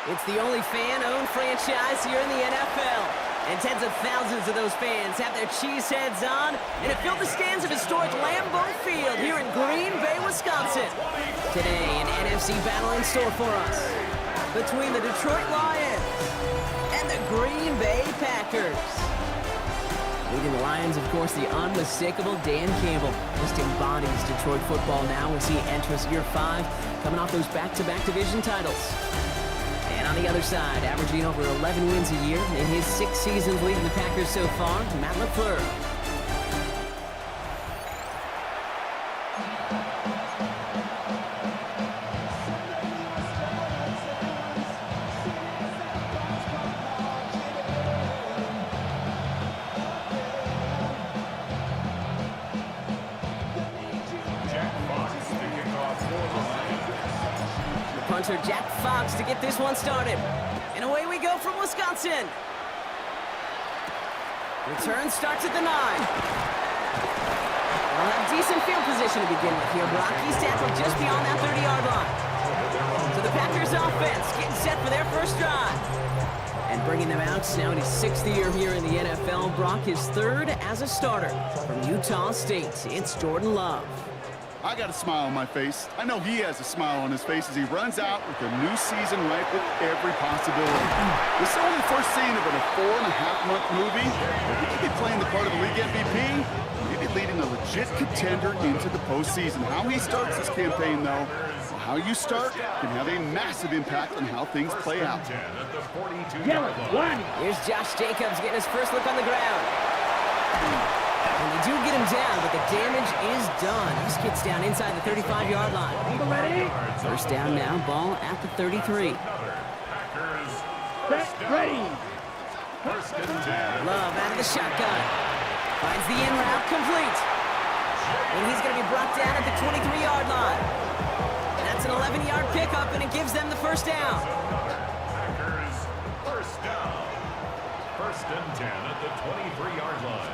It's the only fan-owned franchise here in the NFL. And tens of thousands of those fans have their cheese heads on, and it filled the stands of historic Lambeau Field here in Green Bay, Wisconsin. Today, an NFC battle in store for us between the Detroit Lions and the Green Bay Packers. Leading the Lions, of course, the unmistakable Dan Campbell. Just embodies Detroit football now as he enters year 5, coming off those back-to-back division titles. And on the other side, averaging over 11 wins a year in his 6 seasons leading the Packers so far, Matt LaFleur. Punter Jack Fox to get this one started. And away we go from Wisconsin. Return starts at the 9. They'll have decent field position to begin with here. Brock, he's tackled just beyond that 30-yard line. So the Packers offense getting set for their first drive. And bringing them out now in his 6th year here in the NFL. Brock is 3rd as a starter from Utah State. It's Jordan Love. I got a smile on my face. I know he has a smile on his face as he runs out with a new season ripe with every possibility. This is only the first scene of a 4.5-month movie. He could be playing the part of the league MVP. Maybe leading a legit contender into the postseason. How he starts this campaign, though, how you start can have a massive impact on how things play out. Here's Josh Jacobs getting his first look on the ground. And they do get him down, but the damage is done. He gets down inside the 35-yard line. First down now, ball at the 33. Ready. Love out of the shotgun. Finds the in route complete. And he's going to be brought down at the 23-yard line. That's an 11-yard pickup, and it gives them the first down. Packers, first down. 1st and 10 at the 23-yard line.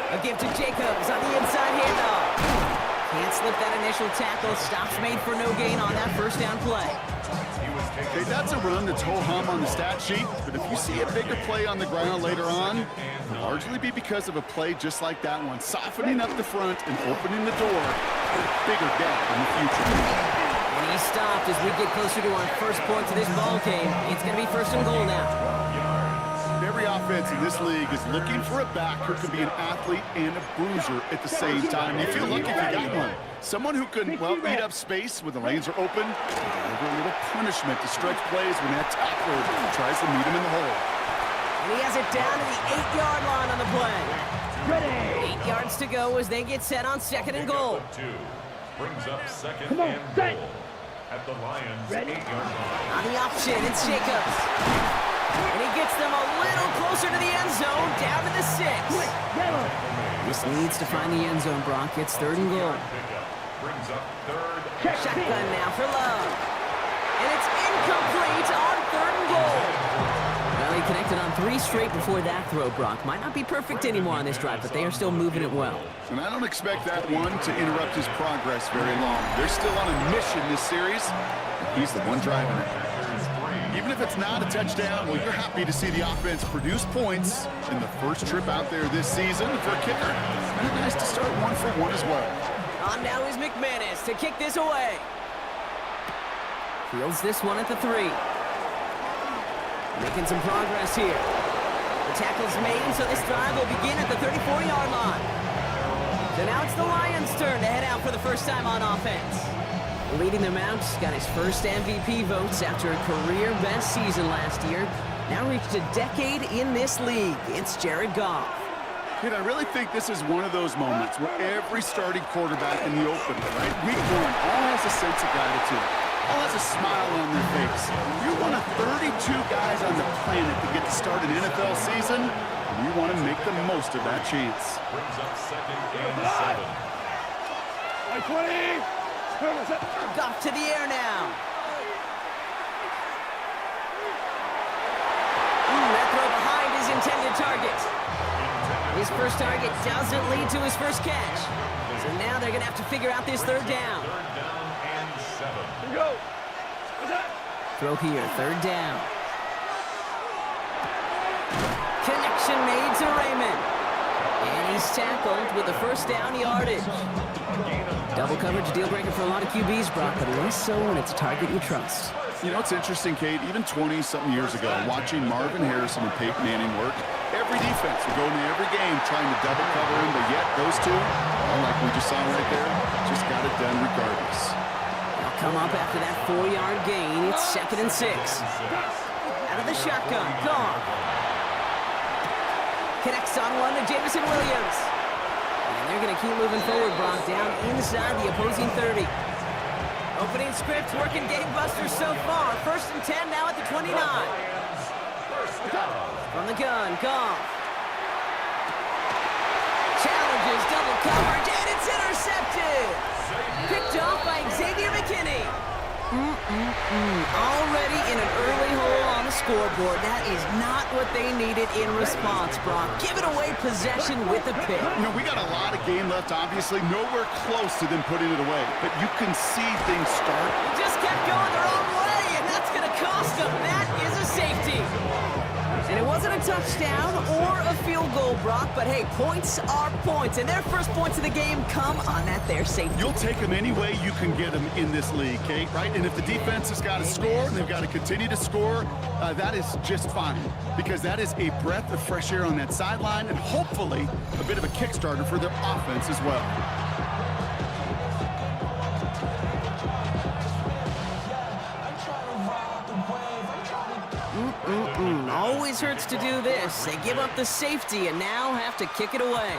A give to Jacobs on the inside handoff. Can't slip that initial tackle. Stops made for no gain on that first down play. Okay, that's a run that's ho-hum on the stat sheet, but if you see a bigger play on the ground later on, it'll largely be because of a play just like that one, softening up the front and opening the door for a bigger gap in the future. And he stopped as we get closer to our first point to this ball game. It's going to be 1st and goal now. Every offense in this league is looking for a back who can be an athlete and a bruiser at the same time. You feel lucky if you got one. Someone who can, well, eat up space when the lanes are open, deliver a little punishment to stretch plays when that tackler tries to meet him in the hole. And he has it down to the 8-yard line on the play. Ready. 8 yards to go as they get set on 2nd and goal. Brings up 2nd and goal at the Lions' 8-yard line. On the option, it's Jacobs. And he gets them a little closer to the end zone, down to the 6. This needs to find the end zone, Brock. It's 3rd and goal. Brings up 3rd. Shotgun now for Love. And it's incomplete on 3rd and goal. Well, he connected on 3 straight before that throw, Brock. Might not be perfect anymore on this drive, but they are still moving it well. And I don't expect that one to interrupt his progress very long. They're still on a mission this series. He's the one driving it. Even if it's not a touchdown, well, you're happy to see the offense produce points in the first trip out there this season. For a kicker, it's kind of nice to start 1 for 1 as well. On now is McManus to kick this away. Fields this one at the 3. Making some progress here. The tackle's made, so this drive will begin at the 34-yard line. So now it's the Lions' turn to head out for the first time on offense. Leading them out, got his first MVP votes after a career-best season last year. Now reached a decade in this league. It's Jared Goff. Dude, I really think this is one of those moments where every starting quarterback in the opener, right, week 1, all has a sense of gratitude. All has a smile on their face. You're one of 32 guys on the planet to get to start an NFL season, and you want to make the most of that chance. Brings up 2nd and 7. 20. Goff to the air now. That throw behind his intended target. His first target doesn't lead to his first catch. So now they're going to have to figure out this 3rd down. 3rd down and 7. Go. Throw here, third down. Connection made to Raymond. And he's tackled with the first down yardage. Double coverage deal breaker for a lot of QBs, Brock, but less so when it's a target you trust. You know, it's interesting, Kate, even 20-something years ago, watching Marvin Harrison and Peyton Manning work, every defense would go into every game trying to double cover him, but yet those two, well, like we just saw right there, just got it done regardless. They'll come up after that 4-yard gain. It's 2nd and 6. Out of the shotgun, Goff. Connects on one to Jameson Williams. And they're going to keep moving forward, Brock, down inside the opposing 30. Opening script, working game busters so far. 1st and 10 now at the 29. From the gun, Goff. Challenges, double coverage, and it's intercepted. Picked off by Xavier McKinney. Already in an early hole on the scoreboard. That is not what they needed in response, Brock. Giving away possession with a pick. You know, we got a lot of game left, obviously. Nowhere close to them putting it away. But you can see things start. Just kept going the wrong way, and that's going to cost them. That is a safety. And it wasn't a touchdown or a field goal, Brock, but hey, points are points, and their first points of the game come on that there safety. You'll take them any way you can get them in this league, Kate, right? And if the defense has got to score and they've got to continue to score, that is just fine, because that is a breath of fresh air on that sideline and hopefully a bit of a kickstarter for their offense as well. Always hurts to do this. They give up the safety and now have to kick it away.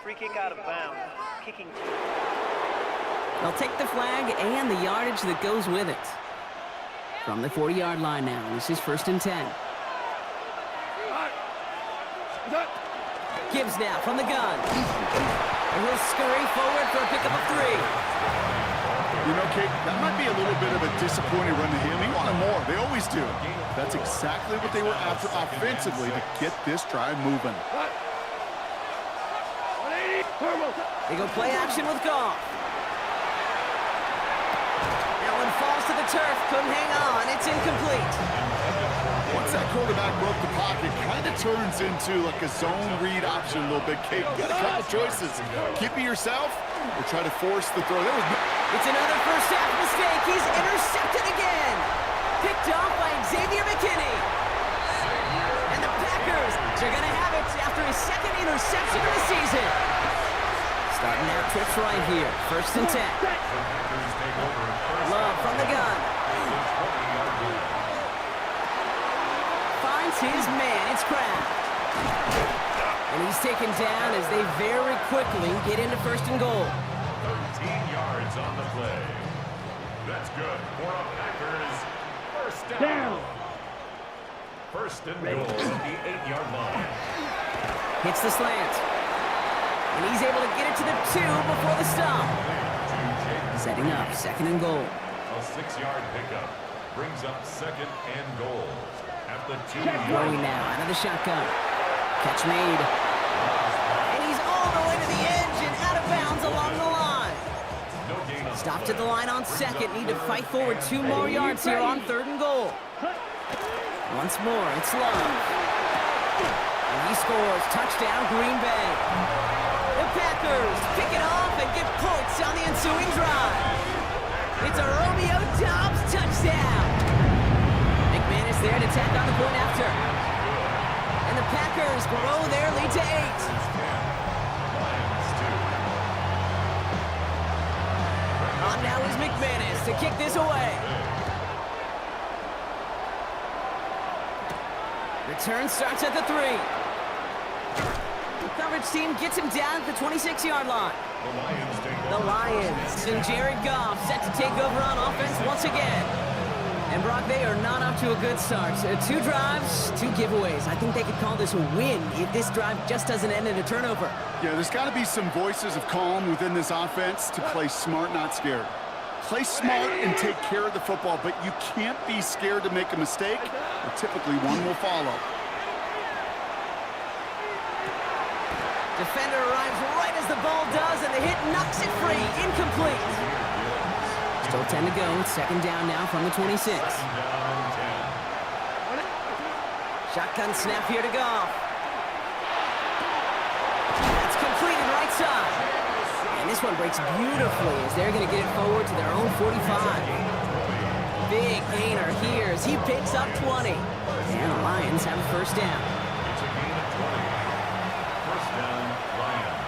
Free kick out of bounds. Kicking. They'll take the flag and the yardage that goes with it. From the 40-yard line now, this is 1st and 10. Gibbs now from the gun. And he'll scurry forward for a pickup of 3. You know, Kate, that might be a little bit of a disappointing run to him. He wanted more. They always do. That's exactly what they were after offensively to get this drive moving. They go play action with Goff. That one falls to the turf. Couldn't hang on. It's incomplete. Once that quarterback broke the pocket, kind of turns into like a zone read option a little bit, Kate. You got a couple choices. Keep it yourself or try to force the throw. It's another first half mistake. He's intercepted again. Picked off by Xavier McKinney. And the Packers are going to have it after his 2nd interception of the season. Starting out trips right here. 1st and 10. Love from the gun. Finds his man. It's Kraft. And he's taken down as they very quickly get into 1st and goal. 13 yards on the play. That's good for a Packers first down. 1st and goal at the 8-yard line. Hits the slant. And he's able to get it to the 2 before the stop. Setting up 2nd and goal. A 6-yard pickup brings up 2nd and goal at the 2-yard Throwing now out of the shotgun. Catch made. And he's all the way to the edge and out of bounds along the line. Stopped at the line on 2nd. Need to fight forward 2 more yards here on 3rd and goal. Once more, it's Love. And he scores. Touchdown, Green Bay. The Packers pick it off and get points on the ensuing drive. It's a Romeo Doubs touchdown. McManus there to tack on the point after. And the Packers grow their lead to 8. On now is McManus to kick this away. Return starts at the 3. The coverage team gets him down at the 26-yard line. The Lions and Jared Goff set to take over on offense once again. And Brock, they are not off to a good start. 2 drives, 2 giveaways. I think they could call this a win if this drive just doesn't end in a turnover. Yeah, there's got to be some voices of calm within this offense to play smart, not scared. Play smart and take care of the football, but you can't be scared to make a mistake, or typically one will follow. Defender arrives right as the ball does, and the hit knocks it free. Incomplete. Still 10 to go. It's second down now from the 26. Second down, 10. Shotgun snap here to Goff. That's completed right side. And this one breaks beautifully as they're going to get it forward to their own 45. Big gainer here as he picks up 20. And the Lions have a first down. It's a gain of 20. First down, Lions.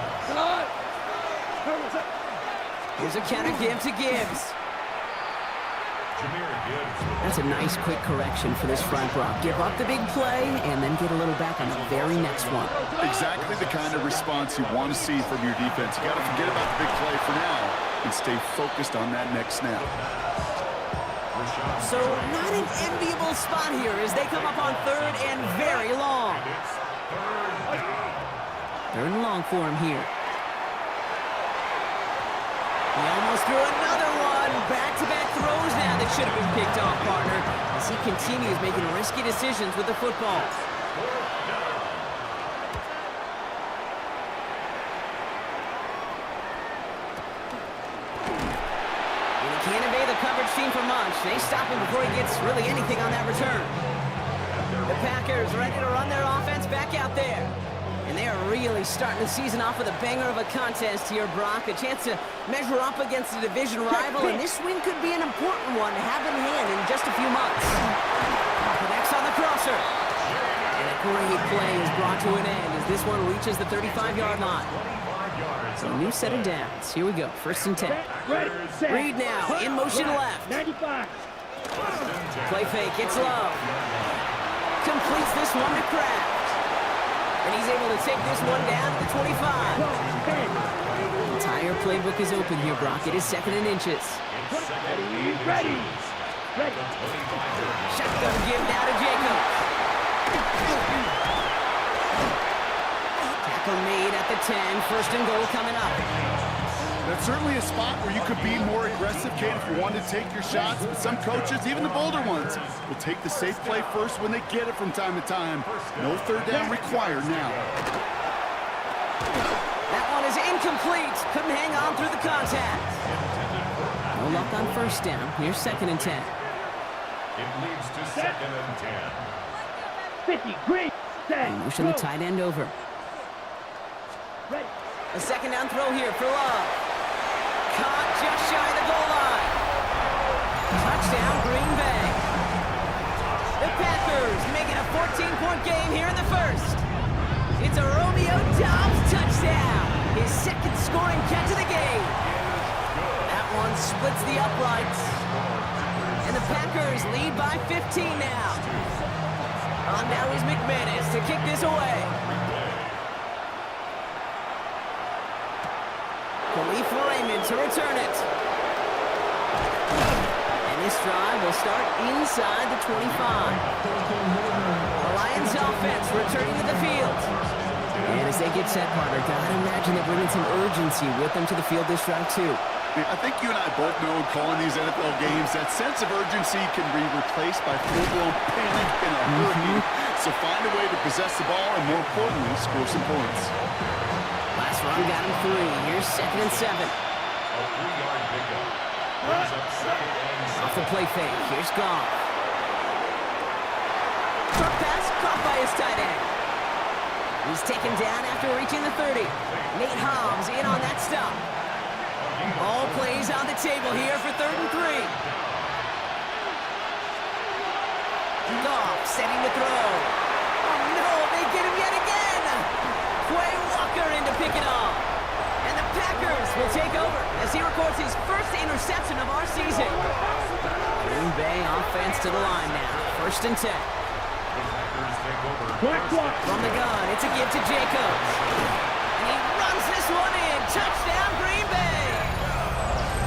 Here's a counter give to Gibbs. Jahmyr Gibbs. That's a nice quick correction for this front row. Give up the big play and then get a little back on the very next one. Exactly the kind of response you want to see from your defense. You got to forget about the big play for now and stay focused on that next snap. So not an enviable spot here as they come up on third and very long. Third and long for him here. He almost threw another one. Back-to-back throws now that should have been picked off, partner, as he continues making risky decisions with the football. And he can't evade the coverage team for much. They stop him before he gets really anything on that return. The Packers ready to run their offense back out there. And they are really starting the season off with a banger of a contest here, Brock. A chance to measure up against a division rival, and this win could be an important one to have in hand in just a few months. Connects on the crosser. And a great play is brought to an end as this one reaches the 35-yard line. So a new set of downs. Here we go, first and 10. Reed now, in motion left. 95. Play fake, it's low. Completes this one to Kraft. And he's able to take this one down to the 25. The entire playbook is open here, Brock. It is second and inches. Ready. Shotgun give now to Jacobs. Tackle made at the 10. First and goal coming up. That's certainly a spot where you could be more aggressive, Kate, if you want to take your shots. But some coaches, even the bolder ones, will take the safe play first when they get it from time to time. No third down required now. That one is incomplete. Couldn't hang on through the contact. No luck on first down. Here's second and 10. It leads to second and 10. 50. Green. Set. Motion the tight end over. Ready. A second down throw here for Love. Caught just shy of the goal line. Touchdown, Green Bay. The Packers making a 14-point game here in the first. It's a Romeo Doubs touchdown. His second scoring catch of the game. That one splits the uprights. And the Packers lead by 15 now. On now is McManus to kick this away. Khalif Raymond to return it. And this drive will start inside the 25. The Lions offense returning to the field. And as they get set, partner, gotta imagine they're bringing some urgency with them to the field this drive too. I think you and I both know in calling these NFL games, that sense of urgency can be replaced by full-blown panic in a hurry. So find a way to possess the ball and, more importantly, score some points. Last run got him 3. Here's second and 7. A 3-yard pickup. Brings up second and 7. Off the play fake. Here's Goff. Short pass caught by his tight end. He's taken down after reaching the 30. Nate Hobbs in on that stop. All plays on the table here for third and 3. Goff setting to throw. Oh no, they get him yet again. Quay Walker in to pick it off. And the Packers will take over as he records his first interception of our season. Green Bay offense to the line now. First and 10. The Packers take over. From the gun, it's a give to Jacobs. And he runs this one in. Touchdown, Green Bay.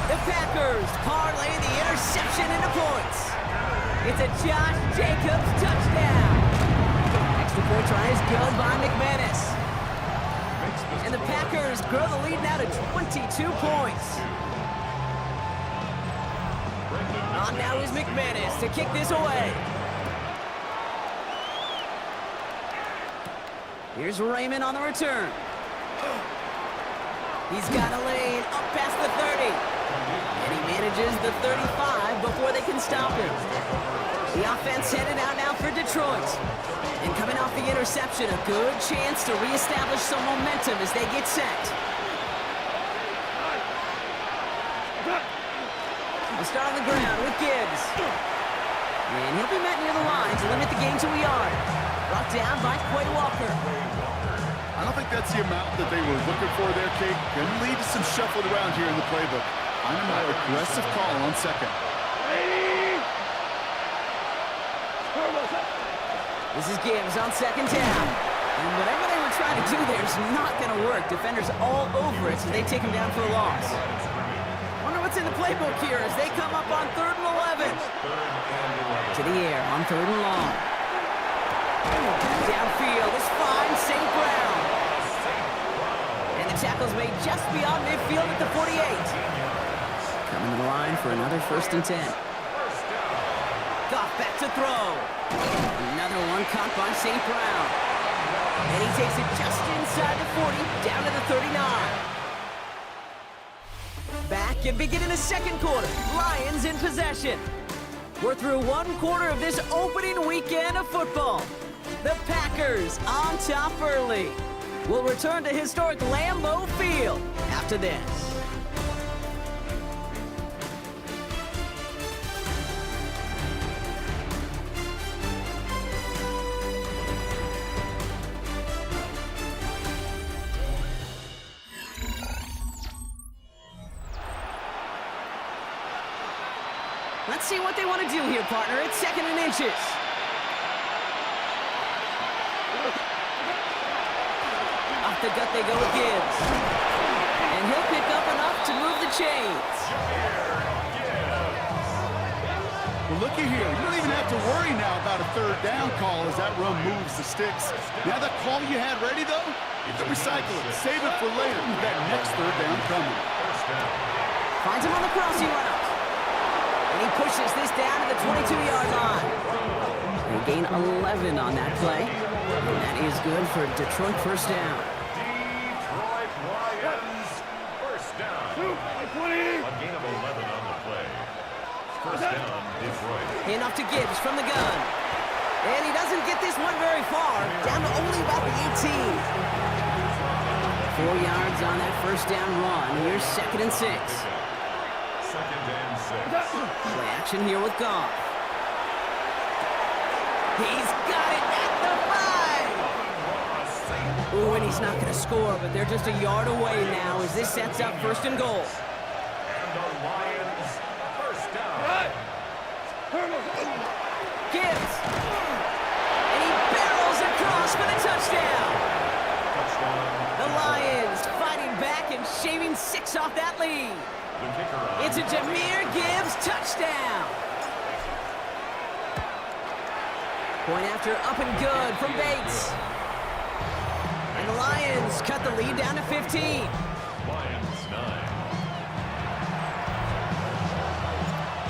The Packers parlay the interception into points. It's a Josh Jacobs touchdown. Extra point try is good by McManus. And the Packers grow the lead now to 22 points. On now is McManus to kick this away. Here's Raymond on the return. He's got a lane up past the 30. And he manages the 35 before they can stop him. The offense headed out now for Detroit. And coming off the interception, a good chance to reestablish some momentum as they get set. We'll start on the ground with Gibbs. And he'll be met near the line to limit the gain to a yard. Brought down by Quay Walker. I don't think that's the amount that they were looking for there, Kate. Going to lead to some shuffling around here in the playbook. I'm a more aggressive call on second. This is Gibbs on second down. And whatever they were trying to do there is not going to work. Defenders all over it, so they take him down for a loss. Wonder what's in the playbook here as they come up on 3rd and 11. To the air on 3rd and long. Downfield is fine, St. Brown. And the tackle's made just beyond midfield at the 48. Coming to the line for another 1st and 10. Goff back to throw. Another one caught by St. Brown. And he takes it just inside the 40, down to the 39. Back and beginning the second quarter. Lions in possession. We're through 1 quarter of this opening weekend of football. The Packers on top early. We'll return to historic Lambeau Field after this. Let's see what they want to do here, partner. It's 2nd and inches. Off the gut they go with Gibbs. And he'll pick up enough to move the chains. Well, looky here. You don't even have to worry now about a 3rd down call as that run moves the sticks. Now that call you had ready, though, you can recycle it. Save it for later with that next 3rd down coming. Finds him on the crossing route. And he pushes this down to the 22-yard line. They gain 11 on that play. And that is good for Detroit 1st down. Detroit Lions, 1st down. A gain of 11 on the play. 1st down, Detroit. Handoff to Gibbs from the gun. And he doesn't get this one very far. Down to only about the 18. 4 yards on that 1st down run. Here's 2nd and 6. 2nd and 6. Play action here with Goff. He's got it at the 5. Ooh, and he's not going to score, but they're just a yard away now as this sets up 1st and goal. And the Lions, 1st down. Gibbs. And he barrels across for the touchdown. The Lions fighting back and shaving 6 off that lead. The kicker on. It's a Jahmyr Gibbs touchdown. Point after up and good from Bates. And the Lions cut the lead down to 15. Lions 9.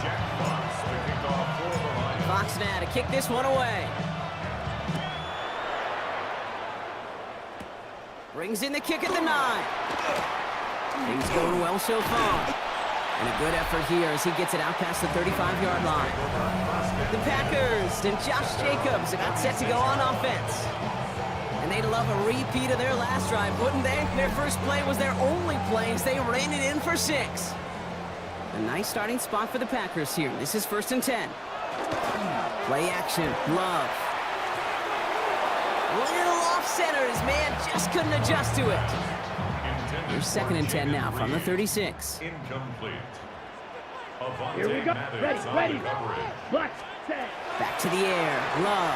Jack Fox, the kickoff for the Lions. Fox now to kick this one away. Brings in the kick at the 9. Things going well so far. And a good effort here as he gets it out past the 35-yard line. The Packers and Josh Jacobs about set to go on offense. And they'd love a repeat of their last drive, wouldn't they? Their first play was their only play as they ran it in for 6. A nice starting spot for the Packers here. This is 1st and 10. Play action, Love. A little off center, his man just couldn't adjust to it. Here's 2nd and 10 now from the 36. Incomplete. Here we go. Ready. Black, set. Back to the air, Love.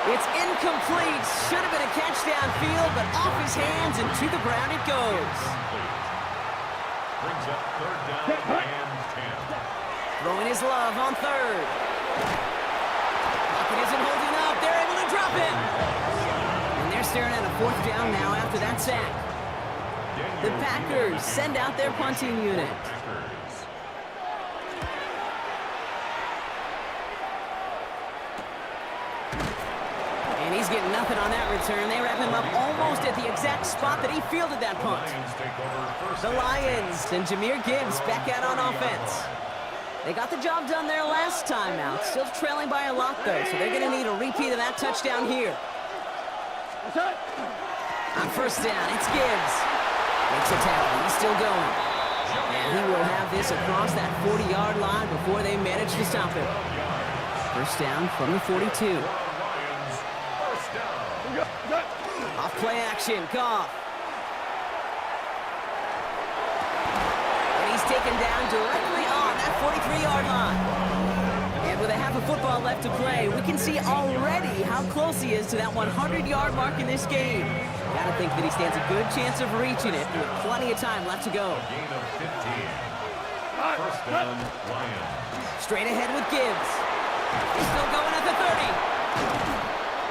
It's incomplete. Should have been a catch downfield, but off his hands and to the ground it goes. Brings up 3rd down and 10. Throwing his Love on 3rd. Pocket isn't holding up. They're able to drop him. And they're staring at a 4th down now after that sack. The Packers send out their punting unit. And he's He's getting nothing on that return. They wrap him up almost at the exact spot that he fielded that punt. The Lions and Jahmyr Gibbs back out on offense. They got the job done there last time out. Still trailing by a lot, though, so they're going to need a repeat of that touchdown here. On first down, it's Gibbs. Makes a tackle. He's still going. And he will have this across that 40-yard line before they manage to stop him. First down from the 42. Off play action, Goff. And he's taken down directly on that 43-yard line. And with a half a football left to play, we can see already how close he is to that 100-yard mark in this game. Gotta think that he stands a good chance of reaching it with plenty of time left to go. Gain of 15. First down, Lions. Straight ahead with Gibbs. He's still going at the 30.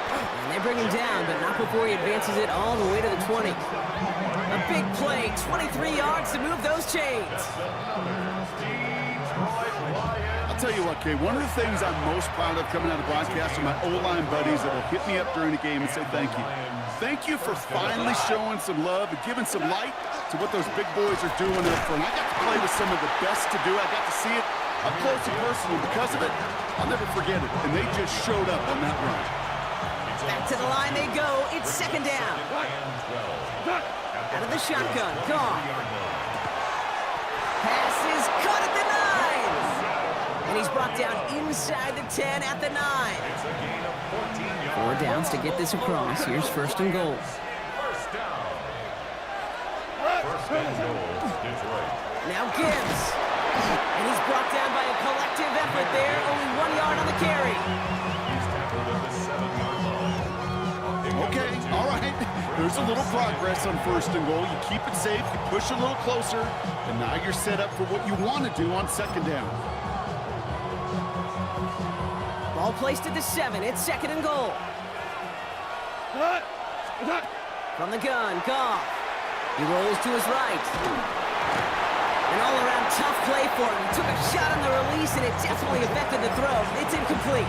And they bring him down, but not before he advances it all the way to the 20. A big play, 23 yards to move those chains. I'll tell you what, Kay, one of the things I'm most proud of coming out of broadcast are my O-line buddies that will hit me up during the game and say thank you. Thank you for finally showing some love and giving some light to what those big boys are doing up front. I got to play with some of the best to do. I got to see it up close and personal. Because of it, I'll never forget it. And they just showed up on that run. Back to the line they go. It's second down. Out of the shotgun. Gone. Pass is caught at the 9. And he's brought down inside the 10 at the 9. 4 downs to get this across. Here's first and goal. First down. First and goal, Detroit. Now Gibbs. And he's brought down by a collective effort there. Only 1 yard on the carry. He's tackled at the 7-yard line. Okay, all right. There's a little progress on first and goal. You keep it safe, you push a little closer, and now you're set up for what you want to do on second down. Ball placed at the 7. It's second and goal. From the gun, Goff. He rolls to his right. An all-around tough play for him. He took a shot on the release, and it definitely affected the throw. It's incomplete.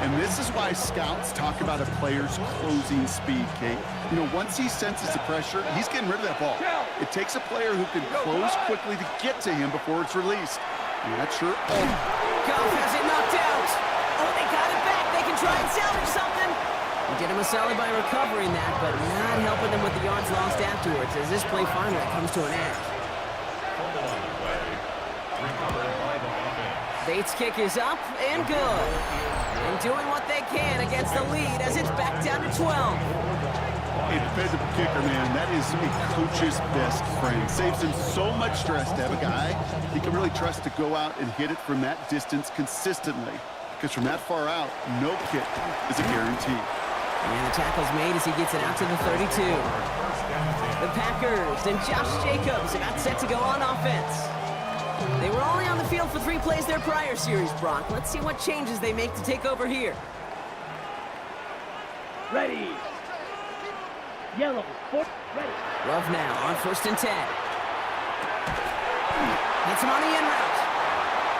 And this is why scouts talk about a player's closing speed, Kate. You know, once he senses the pressure, he's getting rid of that ball. It takes a player who can close quickly to get to him before it's released. And that's sure. Oh. Goff has it knocked out. Oh, they got it back. They can try and salvage something. He did him a solid by recovering that, but not helping them with the yards lost afterwards as this play finally comes to an end. Bates' kick is up and good. And doing what they can against the lead as it's back down to 12. A dependable kicker, man. That is a coach's best friend. Saves him so much stress to have a guy he can really trust to go out and hit it from that distance consistently. Because from that far out, no kick is a guarantee. And the tackle's made as he gets it out to the 32. The Packers and Josh Jacobs about set to go on offense. They were only on the field for 3 plays their prior series, Brock. Let's see what changes they make to take over here. Ready. Yellow. Ready. Love now on first and 10. Hits him on the in route.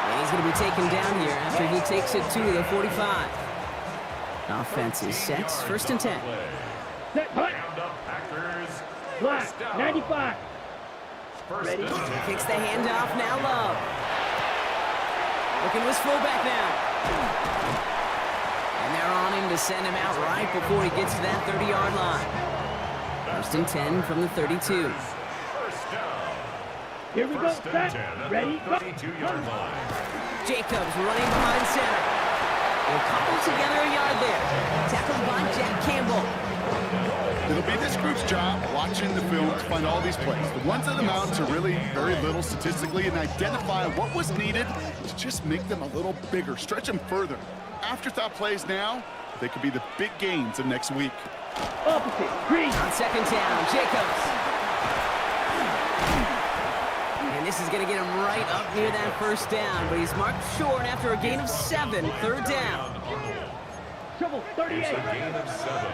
And he's going to be taken down here after he takes it to the 45. Offense is set. First and 10. Set. Hut. Black. 95. Ready. Kicks the handoff. Now Love. Looking to his fullback now. And they're on him to send him out right before he gets to that 30-yard line. First and 10 from the 32. First down. Here we go. Set. Ready. Go. 32-yard line. Jacobs running behind center. They'll couple together a yard there. Tackled by Jack Campbell. It'll be this group's job watching the film to find all these plays. The ones in the mountains are really very little statistically and identify what was needed to just make them a little bigger, stretch them further. Afterthought plays now, they could be the big gains of next week. Opposite. Green. On second down, Jacobs. And this is going to get him right up near that first down, but he's marked short after a gain of 7, third down. Trouble. 38. It's a gain of 7.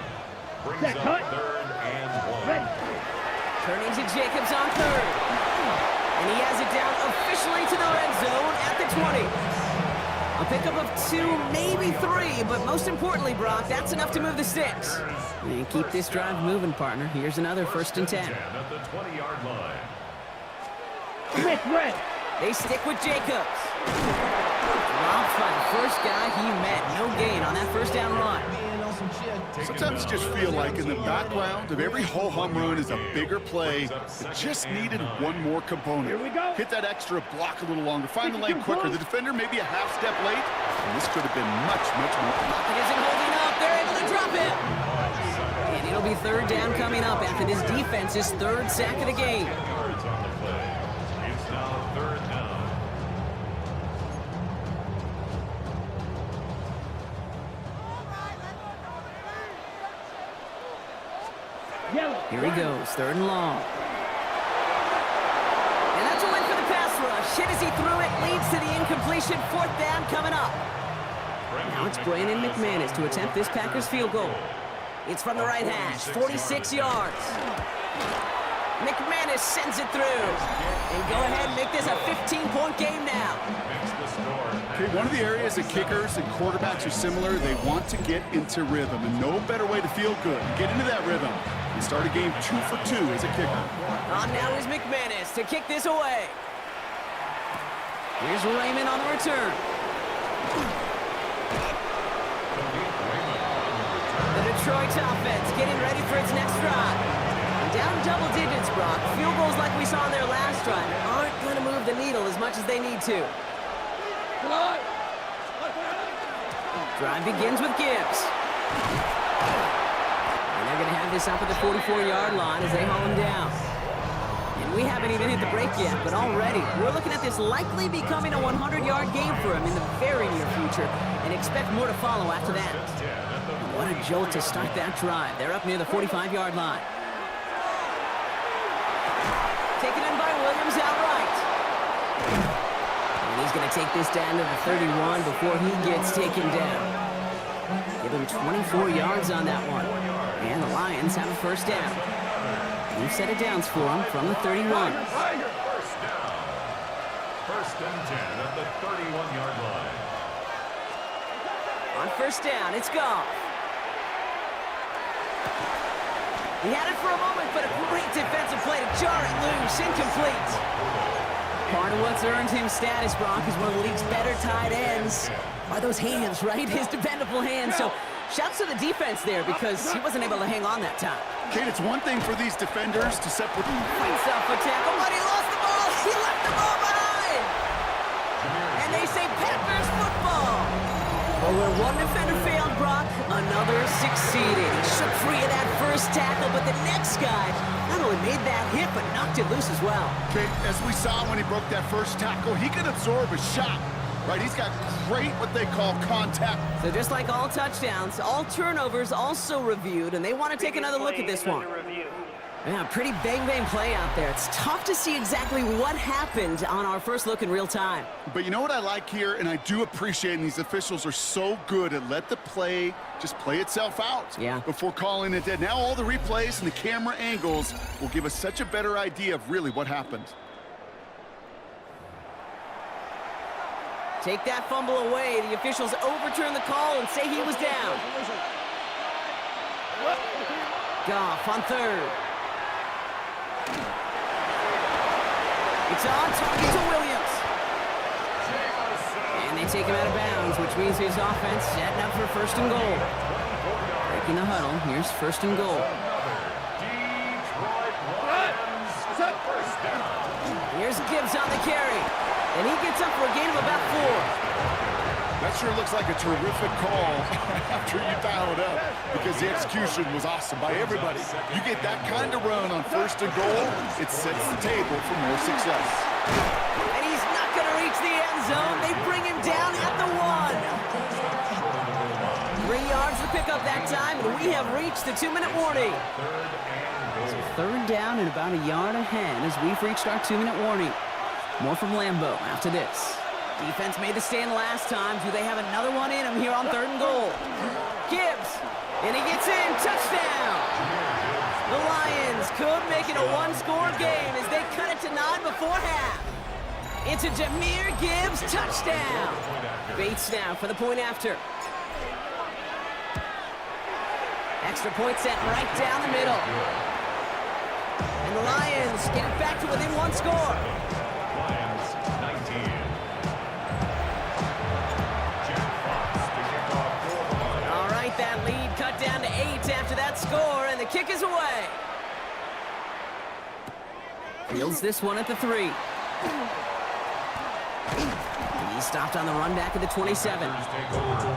Brings Set. up Cut. third and 1. Ready. Turning to Jacobs on third. And he has it down officially to the red zone at the 20. A pickup of 2, maybe 3, but most importantly, Brock, that's enough to move the sticks. And keep this drive moving, partner. Here's another 1st and 10. At the 20-yard line. Miss red. They stick with Jacobs. Dropped by the first guy he met. No gain on that 1st down run. Sometimes you just feel like in the background of every ho-hum run is a bigger play that just needed one more component. Here we go. Hit that extra block a little longer. Find the lane quicker. The defender maybe a half step late. And this could have been much, much more. Pocket isn't holding up. They're able to drop him. And it'll be 3rd down coming up after this defense's 3rd sack of the game. Yards on the play. It's now 3rd down. Yellow. Here he goes, 3rd and long. And that's a win for the pass rush. Hit as he threw it, leads to the incompletion. 4th down coming up. Now it's Brandon McManus to attempt this Packers field goal. It's from the right hash, 46 yards. McManus sends it through. And go ahead and make this a 15-point game now. Okay, one of the areas that kickers and quarterbacks are similar, they want to get into rhythm. And no better way to feel good. Get into that rhythm. And start a game 2 for 2 as a kicker. On now is McManus to kick this away. Here's Raymond on the return. The Detroit offense getting ready for its next drive. Down double digits, Brock. Field goals like we saw in their last drive aren't going to move the needle as much as they need to. Drive begins with Gibbs. And they're going to have this up at the 44-yard line as they haul him down. And we haven't even hit the break yet, but already we're looking at this likely becoming a 100-yard game for him in the very near future, and expect more to follow after that. What a jolt to start that drive. They're up near the 45-yard line. Taken in by Williams outright. And he's going to take this down to the 31 before he gets taken down. Give him 24 yards on that one. And the Lions have a 1st down. New set of downs for him from the 31. 1st down. 1st and 10 at the 31-yard line. On 1st down, it's Goff. He had it for a moment, but a great defensive play to jar it loose, incomplete. Part of what's earned him status, Brock, is one of the league's better tight ends. Are those hands, right? His dependable hands. So shouts to the defense there because he wasn't able to hang on that time. Kate, it's one thing for these defenders to separate. Fights off a tackle, but he lost the ball. He left the ball behind. And they say Packers football. Well, where one defender failed, Brock, another succeeded. He shook free of that 1st tackle, but the next guy not only made that hit, but knocked it loose as well. Okay, as we saw when he broke that 1st tackle, he can absorb a shot, right? He's got great, what they call contact. So just like all touchdowns, all turnovers also reviewed, and they want to take another look at this one. Yeah, pretty bang-bang play out there. It's tough to see exactly what happened on our first look in real time. But you know what I like here, and I do appreciate, and these officials are so good at let the play just play itself out before calling it dead. Now all the replays and the camera angles will give us such a better idea of really what happened. Take that fumble away. The officials overturn the call and say he was down. Goff on 3rd. It's on target to Williams. And they take him out of bounds, which means his offense setting up for 1st and goal. Breaking the huddle. Here's 1st and goal. Here's Gibbs on the carry. And he gets up for a gain of about 4. That sure looks like a terrific call after you dial it up, because the execution was awesome by everybody. You get that kind of run on 1st and goal, it sets the table for more success. And he's not going to reach the end zone. They bring him down at the 1. 3 yards to pick up that time, and we have reached the 2-minute warning. So 3rd down and about a yard ahead as we've reached our 2-minute warning. More from Lambeau after this. Defense made the stand last time. Do they have another one in him here on 3rd and goal? Gibbs, and he gets in. Touchdown! The Lions could make it a 1-score game as they cut it to 9 before half. It's a Jahmyr Gibbs touchdown. Bates now for the point after. Extra point set right down the middle. And the Lions get it back to within one score. Lions 19. Jack Fox to kick off for the Lions. All right, that lead cut down to 8 after that score, and the kick is away. Fields this one at the 3. He's stopped on the run back at the 27.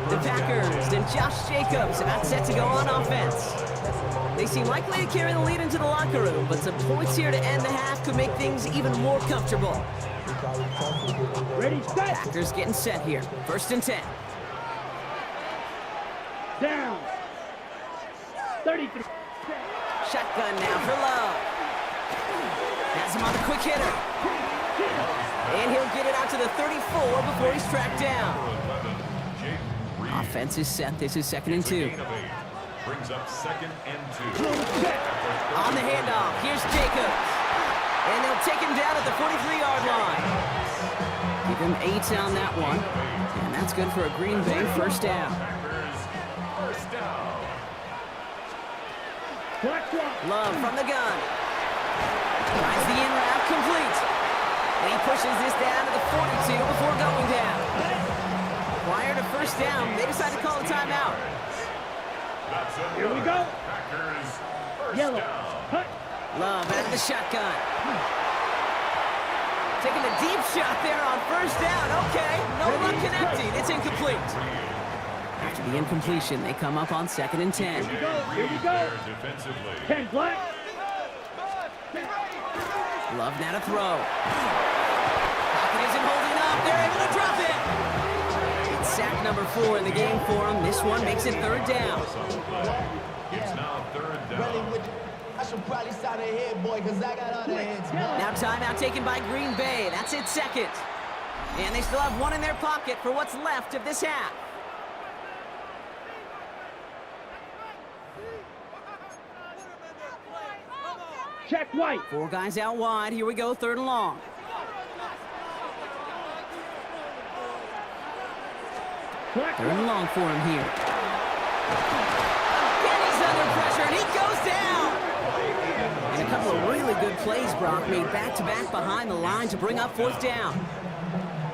The Packers and Josh Jacobs about set to go on offense. They seem likely to carry the lead into the locker room, but some points here to end the half could make things even more comfortable. Ready, set. Packers getting set here. 1st and 10. Down. 33. Shotgun now for Love. Has him on the quick hitter. And he'll get it out to the 34 before he's tracked down. Offense is set. This is 2nd and 2. Brings up 2nd and 2. On the handoff, here's Jacobs. And they'll take him down at the 43-yard line. Give him 8 on that one. And that's good for a Green Bay 1st down. First down. Love from the gun. Tries the in-route complete. And he pushes this down to the 42 before going down. Prior to 1st down, they decide to call a timeout. Here we go. Packers first Yellow. down. Cut. Love out of the shotgun. Taking a deep shot there on 1st down. Okay, no luck connecting. It's incomplete. After the incompletion, they come up on 2nd and 10. Here we go. Here we go. Defensively. 10 black. Love now to throw. Pocket isn't holding up. They're able to drop it. It's sack number 4 in the game for them. This one makes it 3rd down. It's now 3rd down. I should probably start ahead, boy, because I got other heads. Now timeout taken by Green Bay. That's it 2nd. And they still have one in their pocket for what's left of this half. Check white. 4 guys out wide. Here we go, 3rd and long. Black. 3rd and long for him here. And he's under pressure, and he goes down. And a couple of really good plays, Brock, made back-to-back behind the line to bring up 4th down.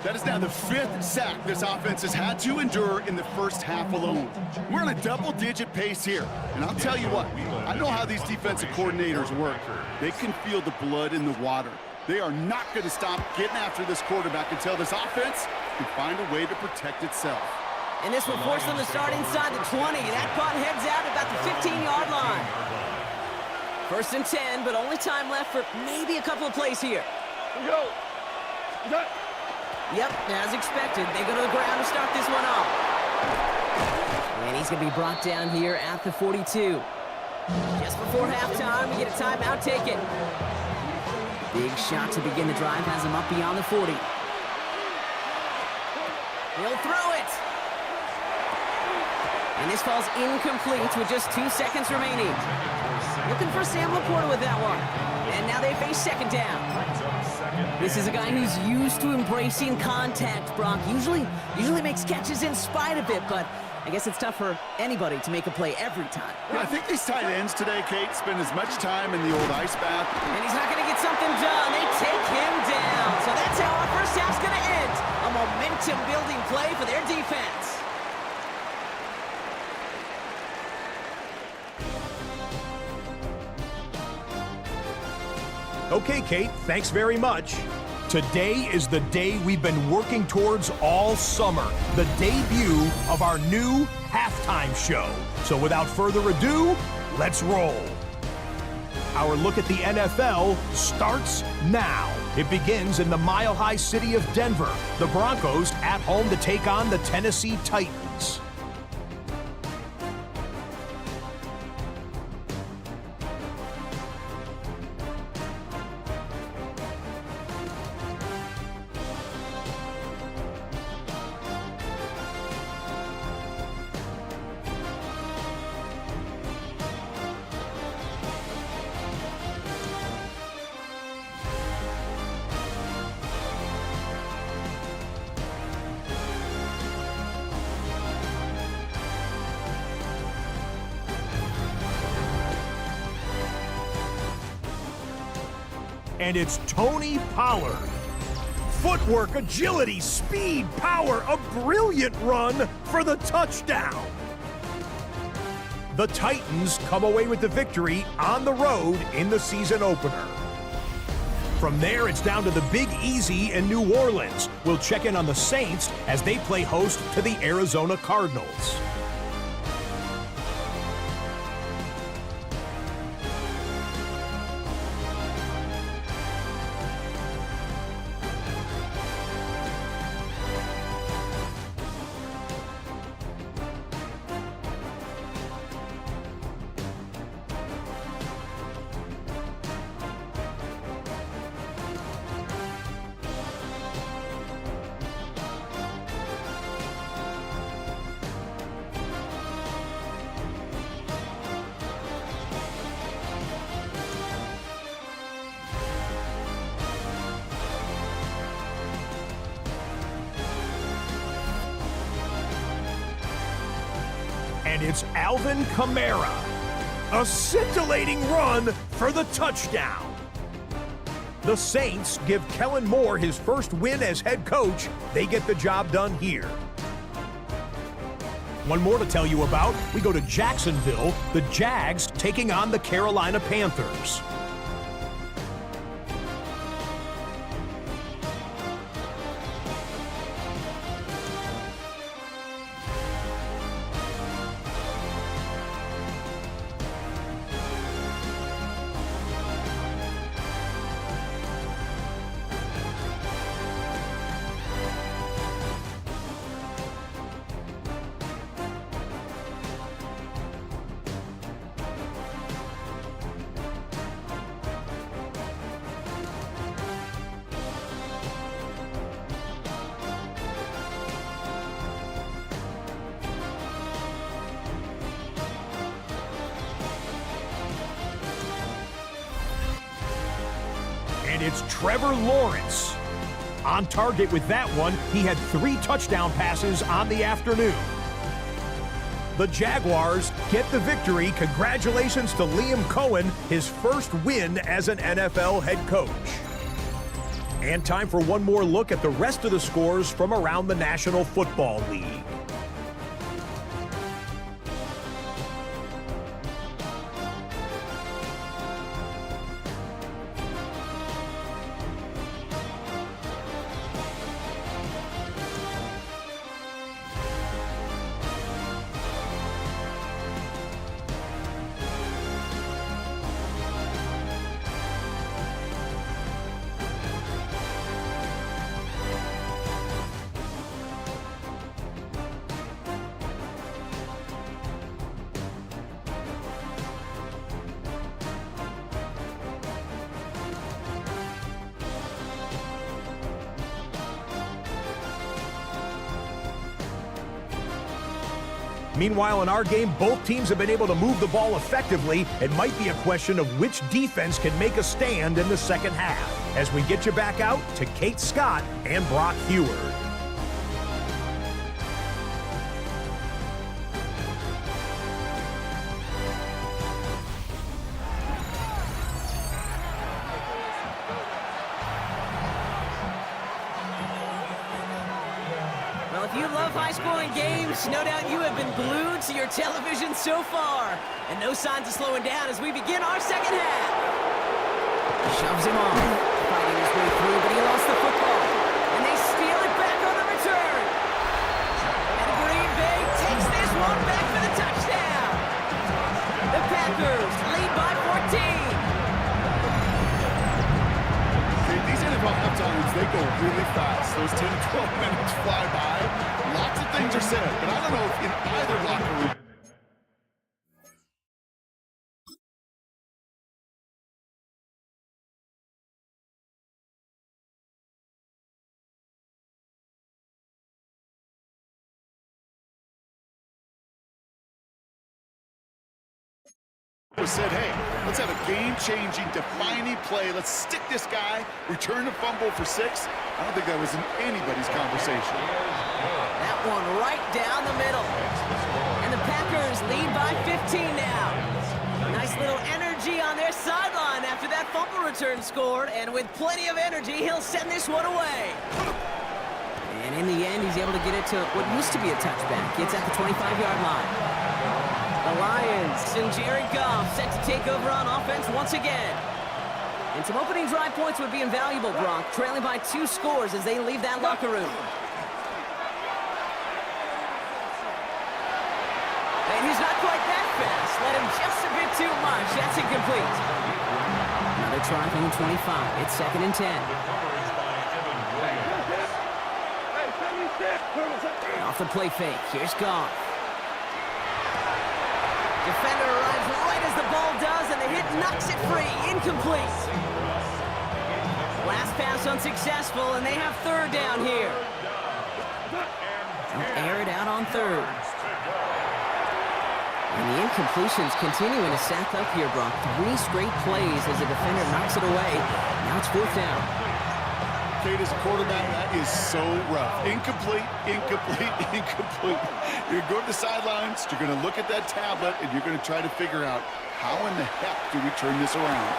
That is now the 5th sack this offense has had to endure in the 1st half alone. We're on a double-digit pace here. And I'll tell you what, I know how these defensive coordinators work. They can feel the blood in the water. They are not going to stop getting after this quarterback until this offense can find a way to protect itself. And this will force them to start inside the 20. That punt heads out about the 15-yard line. 1st and 10, but only time left for maybe a couple of plays here. Go. Go. Yep, as expected, they go to the ground to start this one off. And he's going to be brought down here at the 42. Just before halftime, we get a timeout taken. Big shot to begin the drive has him up beyond the 40. He'll throw it. And this falls incomplete with just 2 seconds remaining. Looking for Sam Laporta with that one. And now they face 2nd down. This is a guy who's used to embracing contact, Brock. Usually makes catches in spite of it, but I guess it's tough for anybody to make a play every time. Yeah, I think these tight ends today, Kate, spend as much time in the old ice bath. And he's not going to get something done. They take him down. So that's how our 1st half's going to end. A momentum-building play for their defense. Okay, Kate, thanks very much. Today is the day we've been working towards all summer, the debut of our new halftime show. So without further ado, let's roll. Our look at the NFL starts now. It begins in the mile-high city of Denver. The Broncos at home to take on the Tennessee Titans. and it's Tony Pollard. Footwork, agility, speed, power, a brilliant run for the touchdown. The Titans come away with the victory on the road in the season opener. From there, it's down to the Big Easy in New Orleans. We'll check in on the Saints as they play host to the Arizona Cardinals. And it's Alvin Kamara. A scintillating run for the touchdown. The Saints give Kellen Moore his first win as head coach. They get the job done here. One more to tell you about. We go to Jacksonville, the Jags taking on the Carolina Panthers. And it's Trevor Lawrence. On target with that one, he had 3 touchdown passes on the afternoon. The Jaguars get the victory. Congratulations to Liam Cohen, his first win as an NFL head coach. And time for one more look at the rest of the scores from around the National Football League. Meanwhile, in our game, both teams have been able to move the ball effectively. It might be a question of which defense can make a stand in the second half. As we get you back out to Kate Scott and Brock Heward. Well, if you love high-scoring games, no doubt you have been glued to your television so far. And no signs of slowing down as we begin our second half. Shoves him off, fighting his way through, but he lost the football. And they steal it back on the return. And Green Bay takes this one back for the touchdown. The Packers lead by 14. These NFL halftimes, they go really fast. Those 10 to 12 minutes fly by. Lots of things are said, but I don't know if in either locker room. Said, hey, let's have a game-changing, defining play. Let's stick this guy, return a fumble for 6. I don't think that was in anybody's conversation. That one right down the middle. And the Packers lead by 15 now. Nice little energy on their sideline after after that fumble return scored, and with plenty of energy, he'll send this one away. And in the end, he's able to get it to what used to be a touchback. It's at the 25-yard line. The Lions and Jared Goff set to take over on offense once again. And some opening drive points would be invaluable, Brock, trailing by 2 scores as they leave that locker room. And he's not quite that fast. Let him just a bit too much. That's incomplete. Another try from the 25. It's 2nd and 10. And off the play fake. Here's Goff. Defender arrives right as the ball does, and the hit knocks it free. Incomplete. Last pass unsuccessful, and they have 3rd down here. They'll air it out on 3rd. And the incompletions continuing to stack up here, Brock. 3 straight plays as the defender knocks it away. Now it's 4th down. Kate, as a quarterback, that is so rough. Incomplete, incomplete, incomplete. You're going to the sidelines, you're going to look at that tablet, and you're going to try to figure out how in the heck do we turn this around.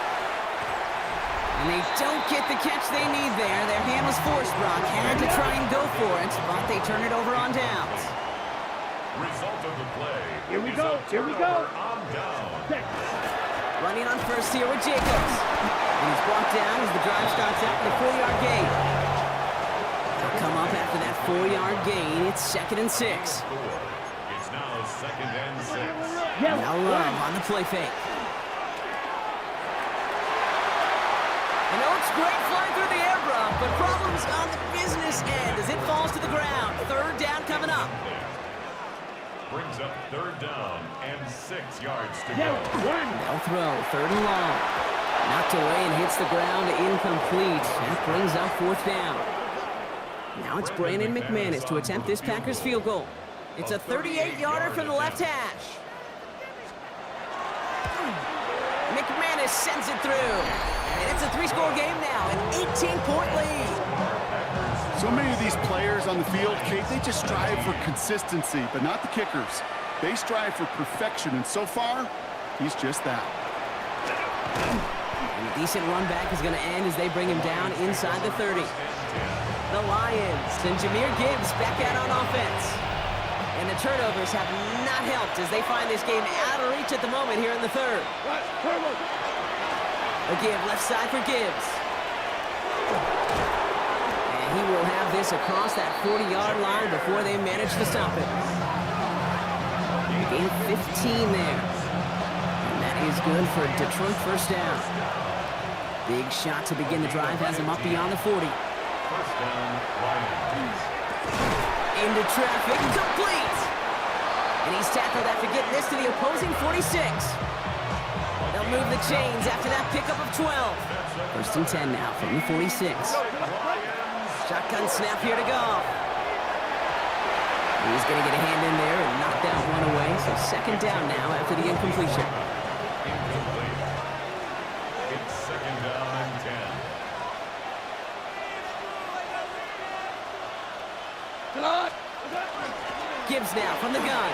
And they don't get the catch they need there. Their hand was forced, Brock. Had to try and go for it, but they turn it over on downs. Result of the play. Here we go. Here we go. On down. Running on first here with Jacobs. And he's brought down as the drive starts out with a 4-yard gain. They'll come up after that 4-yard gain. It's 2nd and 6. It's now 2nd and 6. Now Love on the play fake. I know it's great flying through the air, Brock, but problems on the business end as it falls to the ground. 3rd down coming up. Brings up 3rd down and 6 yards to go. They'll throw 3rd and long. Knocked away and hits the ground, incomplete. That brings up 4th down. Now it's Brandon McManus to attempt this Packers field goal. It's a 38-yarder from the left hash. McManus sends it through. And it's a 3-score game now, an 18-point lead. So many of these players on the field, Kate, they just strive for consistency, but not the kickers. They strive for perfection, and so far, he's just that. And a decent run back is going to end as they bring him down inside the 30. The Lions and Jahmyr Gibbs back out on offense. And the turnovers have not helped as they find this game out of reach at the moment here in the 3rd. A give left side for Gibbs. And he will have this across that 40-yard line before they manage to stop it. Gain 15 there. And that is good for Detroit 1st down. Big shot to begin the drive has him up beyond the 40. 1st down, Lions. Into traffic, complete! And he's tackled after getting this to the opposing 46. They'll move the chains after that pickup of 12. 1st and 10 now from the 46. Shotgun snap here to go. He's going to get a hand in there and knock that one away. So 2nd down now after the incompletion. Incomplete. It's 2nd down and 10. Gibbs now from the gun.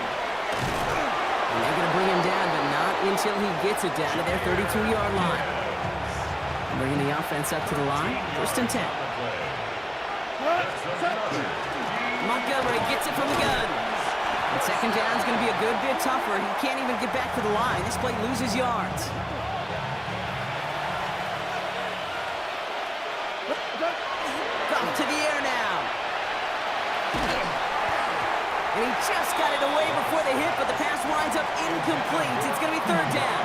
And they're going to bring him down, but not until he gets it down to their 32-yard line. Bringing the offense up to the line. 1st and 10. Montgomery gets it from the gun. And 2nd down is going to be a good bit tougher. He can't even get back to the line. This play loses yards. Up to the air now. And he just got it away before the hit, but the pass winds up incomplete. It's going to be 3rd down.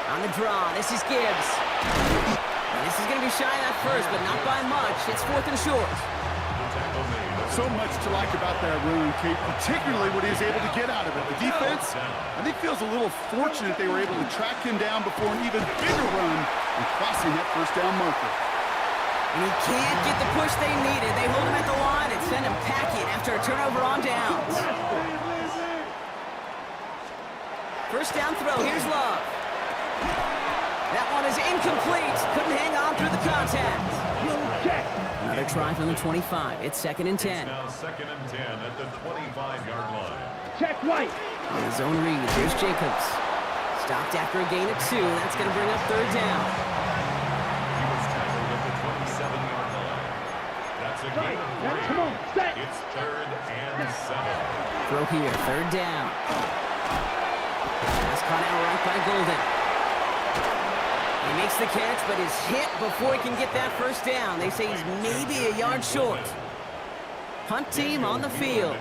On the draw, this is Gibbs. And this is going to be shy at first, but not by much. It's 4th and short. So much to like about that run, Kate, particularly what he was able to get out of it. The defense, I think, feels a little fortunate they were able to track him down before an even bigger run and crossing that 1st down marker. And he can't get the push they needed. They hold him at the line and send him packing after a turnover on downs. 1st down throw. Here's Love. That one is incomplete. Couldn't hang on through the contact. Check. Another try from the 25. It's 2nd and 10. Now 2nd and 10 at the 25-yard line. Check White. On his own read, here's Jacobs. Stopped after a gain of 2. That's going to bring up 3rd down. He was tackled at the 27-yard line. That's a gain of 3. Come on, set. It's 3rd and 7. Throw here, 3rd down. Pass caught out right by Golden. He makes the catch, but is hit before he can get that 1st down. They say he's maybe a yard short. Punt team on the field.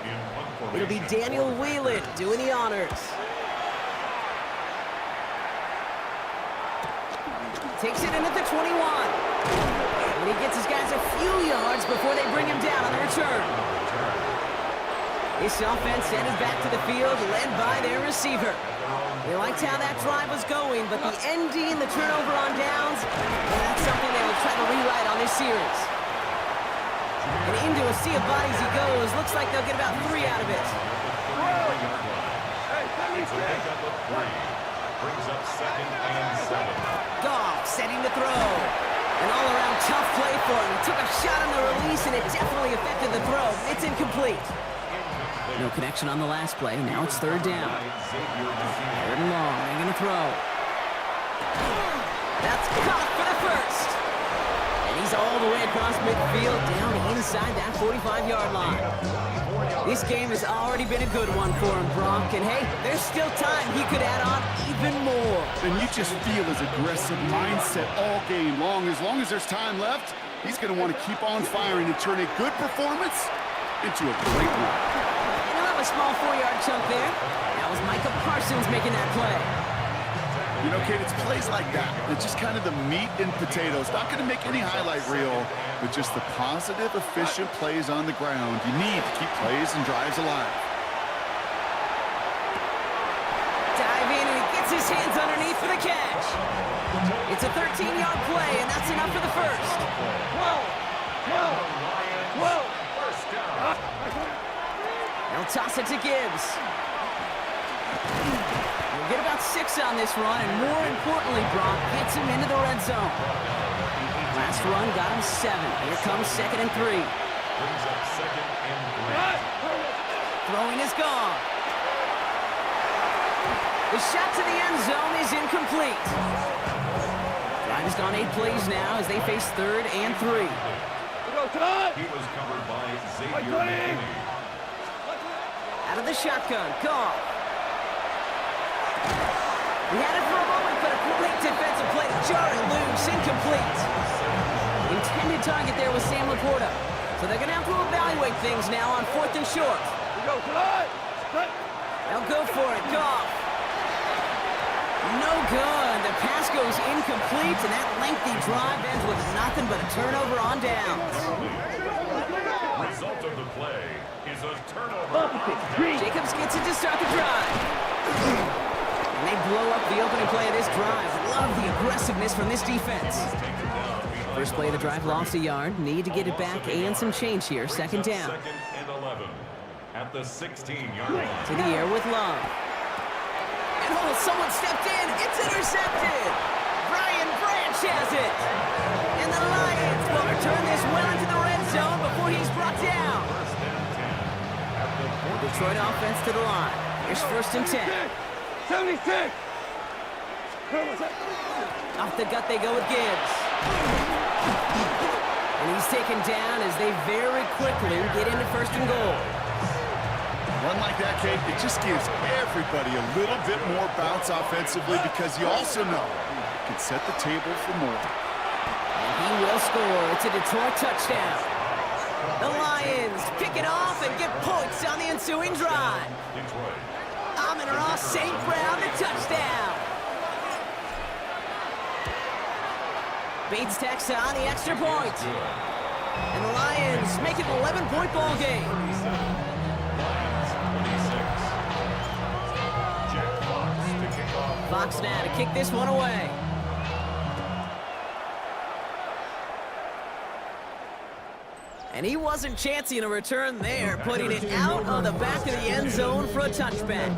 It'll be Daniel Whelan doing the honors. Takes it in at the 21. And he gets his guys a few yards before they bring him down on the return. This offense headed back to the field, led by their receiver. They liked how that drive was going, but the ND and the turnover on downs, well, that's something they will try to rewrite on this series. And into a sea of bodies he goes. Looks like they'll get about 3 out of it. It's a pickup of 3. Brings up 2nd and 7. Goff setting to throw. An all-around tough play for him. He took a shot on the release, and it definitely affected the throw. It's incomplete. No connection on the last play. Now it's 3rd down. 3rd and long. They're going to throw. That's caught for the 1st. And he's all the way across midfield, down inside that 45-yard line. This game has already been a good one for him, Brock. And hey, there's still time he could add on even more. And you just feel his aggressive mindset all game long. As long as there's time left, he's going to want to keep on firing and turn a good performance into a great one. A small 4-yard chunk there. That was Micah Parsons making that play. You know, Kate, it's plays like that. It's just kind of the meat and potatoes. Not going to make any highlight reel, but just the positive, efficient plays on the ground. You need to keep plays and drives alive. Dive in, and he gets his hands underneath for the catch. It's a 13-yard play, and that's enough for the 1st. Whoa. First down. They'll toss it to Gibbs. We'll get about 6 on this run, and more importantly, Brock gets him into the red zone. Last run got him 7. Here comes 2nd and 3. Brings up 2nd and 3. Throwing is gone. The shot to the end zone is incomplete. Drive has gone 8 plays now as they face 3rd and 3. He was covered by Xavier McKinney. Out of the shotgun, Goff. He had it for a moment, but a great defensive play to jar it loose, incomplete. Intended target there was Sam Laporta. So they're going to have to evaluate things now on 4th and short. They'll go for it, Goff. No good. The pass goes incomplete, and that lengthy drive ends with nothing but a turnover on downs. Result of the play is a turnover. Jacobs gets it to start the drive. And they blow up the opening play of this drive. Love the aggressiveness from this defense. First play of the drive lost a yard. Need to get it back and some change here. 2nd down. 2nd and 11 at the 16-yard line. To the air with Love. And oh, someone stepped in. It's intercepted. Brian Branch has it. And the Lions will return this well into the red zone before he's brought down. The Detroit offense to the line. Here's 1st and 10. 76. Off the gut they go with Gibbs. And he's taken down as they very quickly get into 1st and goal. Run like that, Kate, it just gives everybody a little bit more bounce offensively because you also know you can set the table for more. And he will score. It's a Detroit touchdown. The Lions pick it off and get points on the ensuing drive. Amon-Ra St. Brown, the touchdown. Bates tacks on the extra point. And the Lions make it an 11-point ball game. Fox now to kick this one away. And he wasn't chancing a return there, putting it out of the back of the end zone for a touchback.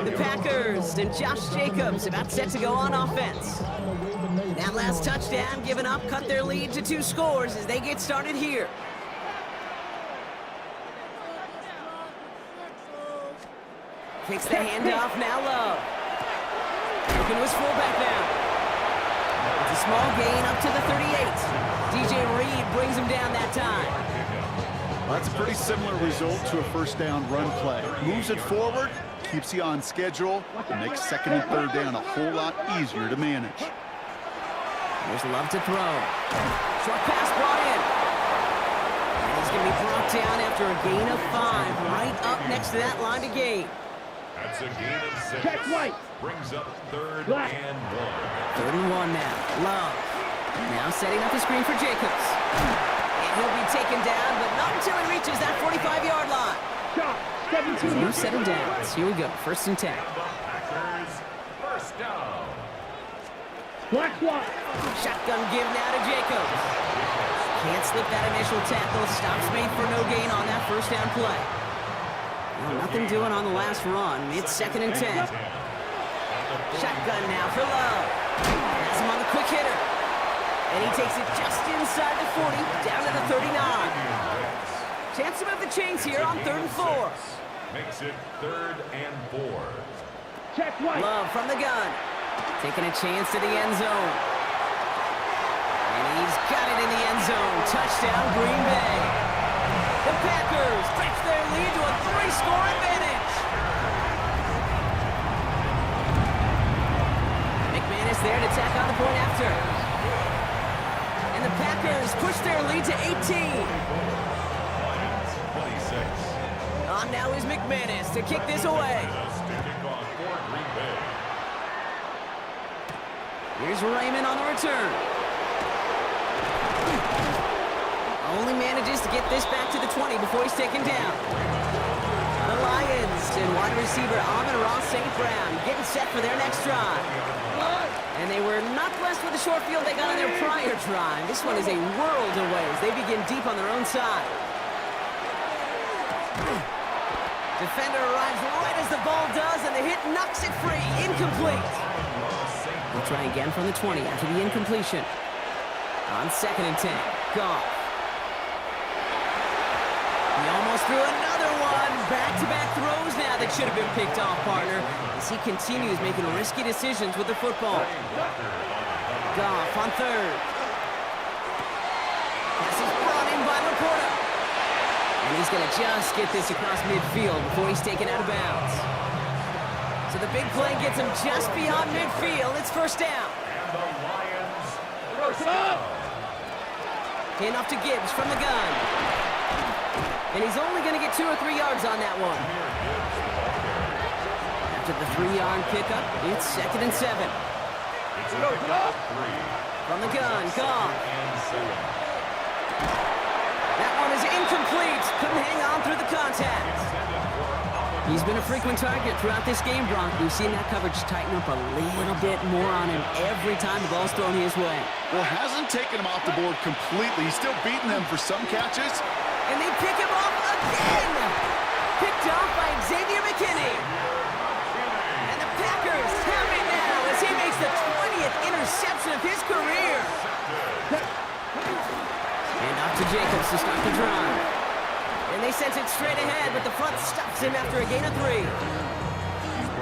The Packers and Josh Jacobs about set to go on offense. Vikings touchdown given up, cut their lead to 2 scores as they get started here. Takes the handoff, now Love. Looking to his fullback now. It's a small gain up to the 38. DJ Reed brings him down that time. Well, that's a pretty similar result to a first down run play. Moves it forward, keeps you on schedule, and makes second and third down a whole lot easier to manage. There's Love to throw. Short pass brought in. And he's going to be brought down after a gain of 5, right up next to that line to gain. That's a gain of 6. Check white. Brings up third Black. and 1. 3rd and 1 now. Love. Now setting up the screen for Jacobs. And he'll be taken down, but not until he reaches that 45-yard line. Shot. 17. No set him down. Here we go. 1st and 10. The Packers, first down. Black swat. Shotgun give now to Jacobs. Can't slip that initial tackle. Stops made for no gain on that first down play. Well, nothing doing on the last run. It's 2nd and 10. Shotgun now for Love. Has him on the quick hitter. And he takes it just inside the 40, down to the 39. Chance to move the chains here on 3rd and 4. Makes it 3rd and 4. Check white. Love from the gun. Taking a chance to the end zone. And he's got it in the end zone. Touchdown, Green Bay. The Packers stretch their lead to a 3-score advantage. McManus there to tack on the point after. And the Packers push their lead to 18. 26. On now is McManus to kick this away. To kick off for Green Bay. Here's Raymond on the return. Only manages to get this back to the 20 before he's taken down. The Lions and wide receiver Amon-Ra St. Brown getting set for their next drive. And they were not blessed with the short field they got on their prior drive. This one is a world away as they begin deep on their own side. Defender arrives right as the ball does, and the hit knocks it free. Incomplete. We'll try again from the 20 after the incompletion. On 2nd and 10. Goff. He almost threw another one. Back-to-back throws now that should have been picked off, partner, as he continues making risky decisions with the football. Goff on 3rd. Pass is brought in by Laporta. And he's going to just get this across midfield before he's taken out of bounds. So the big play gets him just beyond midfield. It's 1st down. And the Lions, first down. Handoff to Gibbs from the gun. And he's only going to get 2 or 3 yards on that one. After the 3-yard pickup, it's 2nd and 7. It's a pickup of 3. From the gun, Goff. And 7. That one is incomplete. Couldn't hang on through the contact. He's been a frequent target throughout this game, Brock. We've seen that coverage tighten up a little bit more on him every time the ball's thrown his way. Well, hasn't taken him off the board completely. He's still beating them for some catches. And they pick him off again! Picked off by Xavier McKinney. And the Packers have it now as he makes the 20th interception of his career. And off to Jacobs to start the drive. And they sent it straight ahead, but the front stops him after a gain of 3.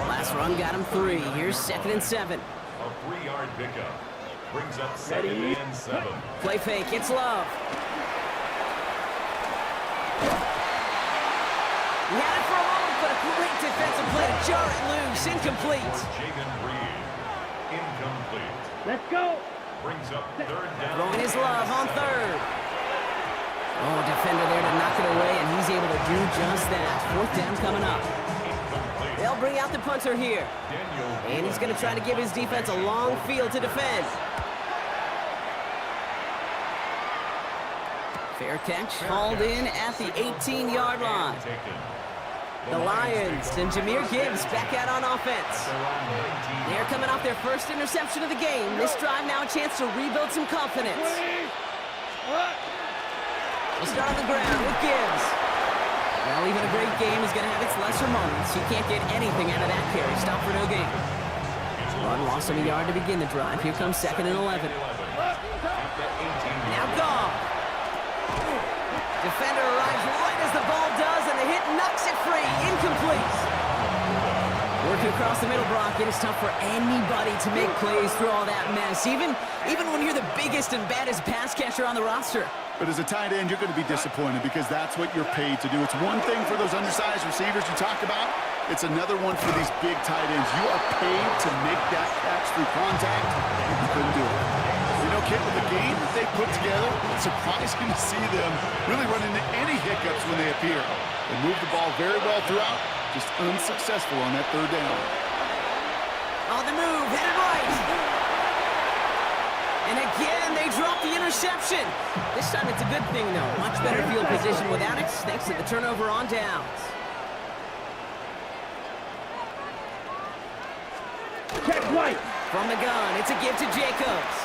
Last run got him 3. Here's 2nd and 7. A 3-yard pickup. Brings up 2nd and 7. Play fake, it's Love. He had it for a moment, but a great defensive play to jar it loose. Incomplete. Jaden Reed. Incomplete. Let's go. Brings up 3rd down. Throwing his Love on 3rd. Oh, defender there to knock it away, and he's able to do just that. 4th down coming up. They'll bring out the punter here. And he's going to try to give his defense a long field to defend. Fair catch, hauled in at the 18-yard line. The Lions and Jahmyr Gibbs back out on offense. They're coming off their first interception of the game. This drive now a chance to rebuild some confidence. We'll start on the ground with Gibbs. Well, even a great game is going to have its lesser moments. You can't get anything out of that carry. Stop for no gain. Run loss of a yard to begin the drive. Here comes 2nd and 11. Now gone. Defender arrives right as the ball does, and the hit knocks it free. Incomplete. Working across the middle, Brock, it is tough for anybody to make plays through all that mess, even when you're the biggest and baddest pass catcher on the roster. But as a tight end, you're going to be disappointed because that's what you're paid to do. It's one thing for those undersized receivers you talk about. It's another one for these big tight ends. You are paid to make that catch through contact. You couldn't do it. You know, Kit, with the game that they put together, it's surprising to see them really run into any hiccups when they appear. They move the ball very well throughout, just unsuccessful on that third down. On the move, headed right. And again, they drop the interception. This time it's a good thing, though. Much better field position without it, thanks to the turnover on downs. Check White. From the gun, it's a give to Jacobs.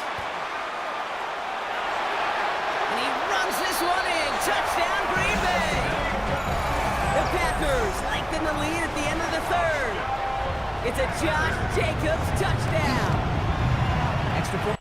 And he runs this one in. Touchdown, Green Bay. The Packers lengthen the lead at the end of the third. It's a Josh Jacobs touchdown. Extra point.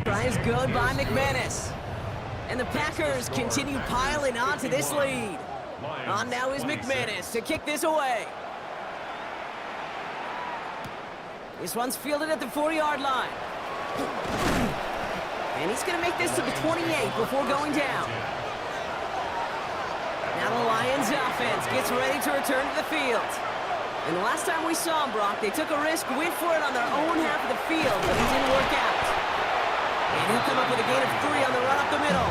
Try is good by McManus. And the Packers continue piling onto this lead. On now is McManus to kick this away. This one's fielded at the 40-yard line. And he's going to make this to the 28 before going down. Now the Lions offense gets ready to return to the field. And the last time we saw him, Brock, they took a risk, went for it on their own half of the field, but it didn't work out. And he'll come up with a gain of 3 on the run up the middle.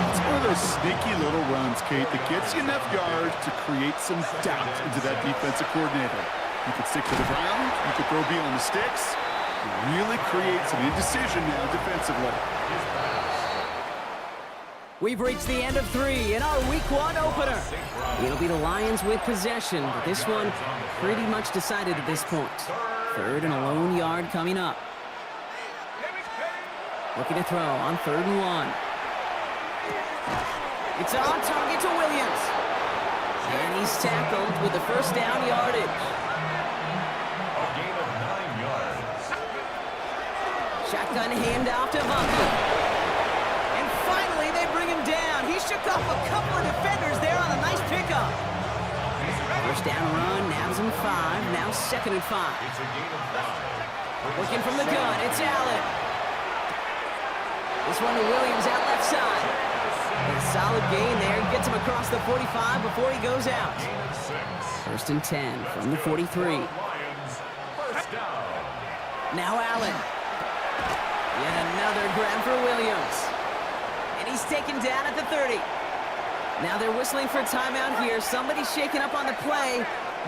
It's one of those sneaky little runs, Kate, that gets you enough yards to create some doubt into that defensive coordinator. You could stick to the ground, you could throw beyond the sticks. It really creates some indecision now defensively. We've reached the end of 3 in our Week 1 opener. It'll be the Lions with possession, but this one pretty much decided at this point. 3rd and a lone yard coming up. Looking to throw on 3rd and 1. It's on target to Williams. And he's tackled with the first down yardage. A gain of 9 yards. Shotgun handoff to Bucky. And finally they bring him down. He shook off a couple of defenders there on a nice pickup. First down run, nabs him 5. Now 2nd and 5. It's a gain of 5. Looking from the gun, it's Allen. This one to Williams out left side. A solid gain there. Gets him across the 45 before he goes out. 1st and 10 from the 43. Lions, first down. Now Allen. Yet another grab for Williams. And he's taken down at the 30. Now they're whistling for timeout here. Somebody's shaking up on the play.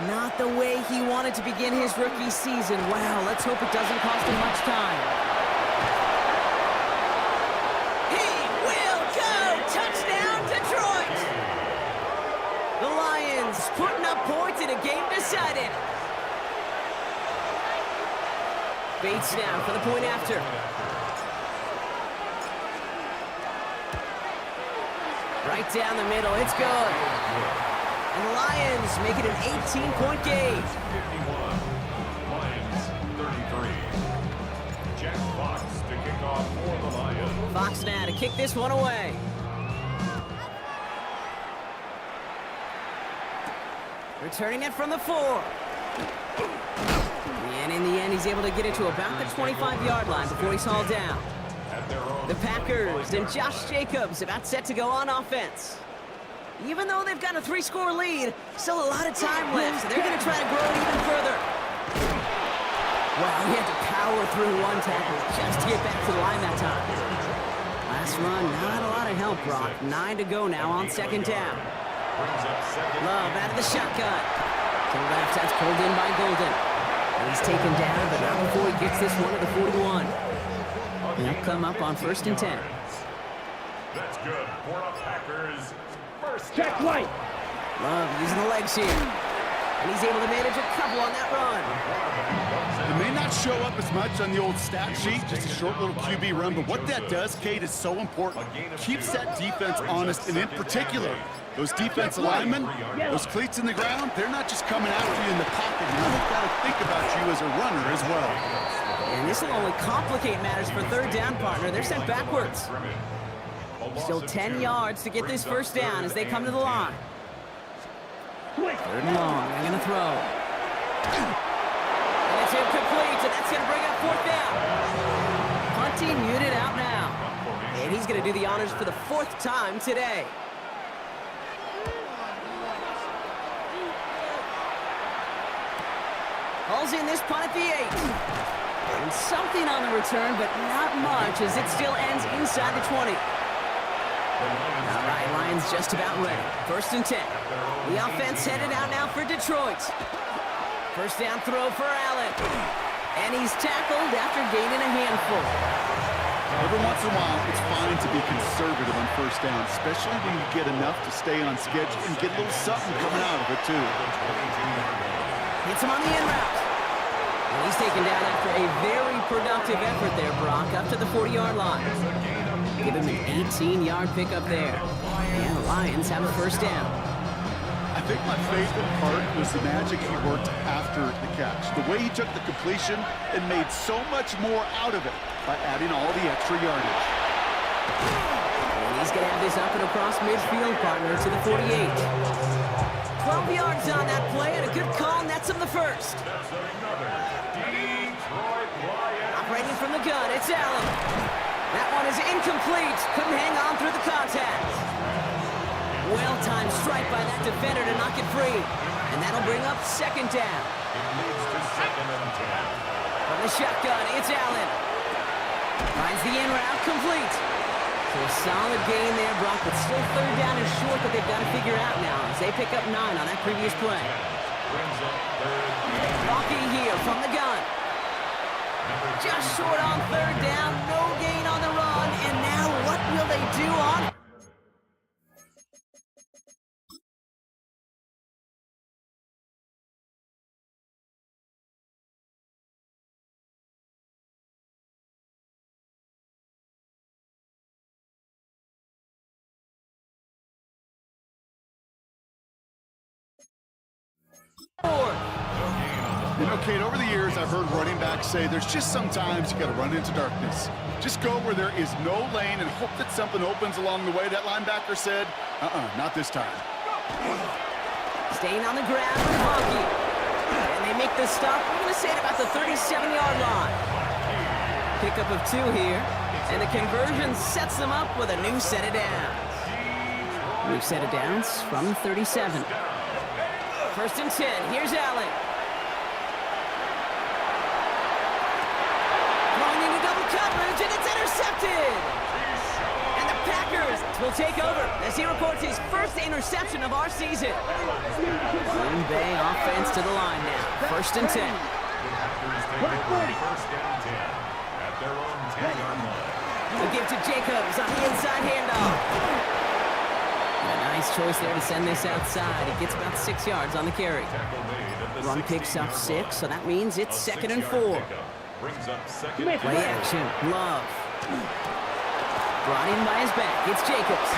Not the way he wanted to begin his rookie season. Wow, let's hope it doesn't cost him much time. Putting up points in a game decided. Bates now for the point after. Right down the middle, it's good. And the Lions make it an 18-point game. 51. Lions 33. Jack Fox to kick off for the Lions. Fox now to kick this one away. Returning it from the 4. And in the end, he's able to get it to about the 25-yard line before he's hauled down. The Packers and Josh Jacobs about set to go on offense. Even though they've got a 3-score lead, still a lot of time left, so they're going to try to grow it even further. Wow, he had to power through one tackle just to get back to the line that time. Last run, not a lot of help, Brock. 9 to go now on 2nd down. Love out of the shotgun. To the left, that's pulled in by Golden. And he's taken down, but not before he gets this one to the 41. And he'll come up on 1st and 10. That's good for a Packers first Check down. White. Love using the legs here. And he's able to manage a couple on that run. It may not show up as much on the old stat sheet, just a short little QB run, but what that does, Kate, is so important. Keeps that defense honest, and in particular, those defensive linemen, those cleats in the ground, they're not just coming after you in the pocket. Now they've got to think about you as a runner as well. And this will only complicate matters for third down, partner. They're sent backwards. Still 10 yards to get this first down as they come to the line. Third and long, they're going to throw. And it's incomplete, and that's going to bring up fourth down. Punting unit out now. And he's going to do the honors for the fourth time today. Hauls in this punt at the 8. And something on the return, but not much as it still ends inside the 20. All right, Lions just about ready. First and 10. The offense headed out now for Detroit. First down throw for Allen. And he's tackled after gaining a handful. Every once in a while, it's fine to be conservative on first down, especially when you get enough to stay on schedule and get a little something coming out of it, too. Hits him on the in route. And he's taken down after a very productive effort there, Brock, up to the 40-yard line. Give him an 18-yard pickup there. And the Lions have a first down. I think my favorite part was the magic he worked after the catch. The way he took the completion and made so much more out of it by adding all the extra yardage. And he's going to have this up and across midfield, partner, to the 48. 12 yards on that play, and a good call nets him the first. Operating from the gun, it's Allen. That one is incomplete. Couldn't hang on through the contact. Well-timed strike by that defender to knock it free. And that'll bring up second down. It leads to second and 10. From the shotgun, it's Allen. Finds the in route, complete. So a solid gain there, Brock, but still third down and short that they've got to figure out now as they pick up 9 on that previous play. Rocky here from the gun. Just short on third down, no gain on the run, and now what will they do on? You know, Kate, over the years, I've heard running backs say there's just sometimes you got to run into darkness. Just go where there is no lane and hope that something opens along the way. That linebacker said, not this time. Staying on the ground with Honky. And they make the stop, I'm going to say it about the 37-yard line. Pickup of 2 here. And the conversion sets them up with a new set of downs. New set of downs from 37. First and 10, here's Allen. Throwing into double coverage, and it's intercepted! And the Packers will take over as he reports his first interception of our season. Green Bay offense to the line now. First and 10. The Packers take over first and 10 at their own 10-yard line. The give to Jacobs on the inside handoff. A nice choice there to send this outside. It gets about 6 yards on the carry. Run picks up 6, so that means it's second and 4. Brings up second. Play action, Love. Brought in by his back, it's Jacobs.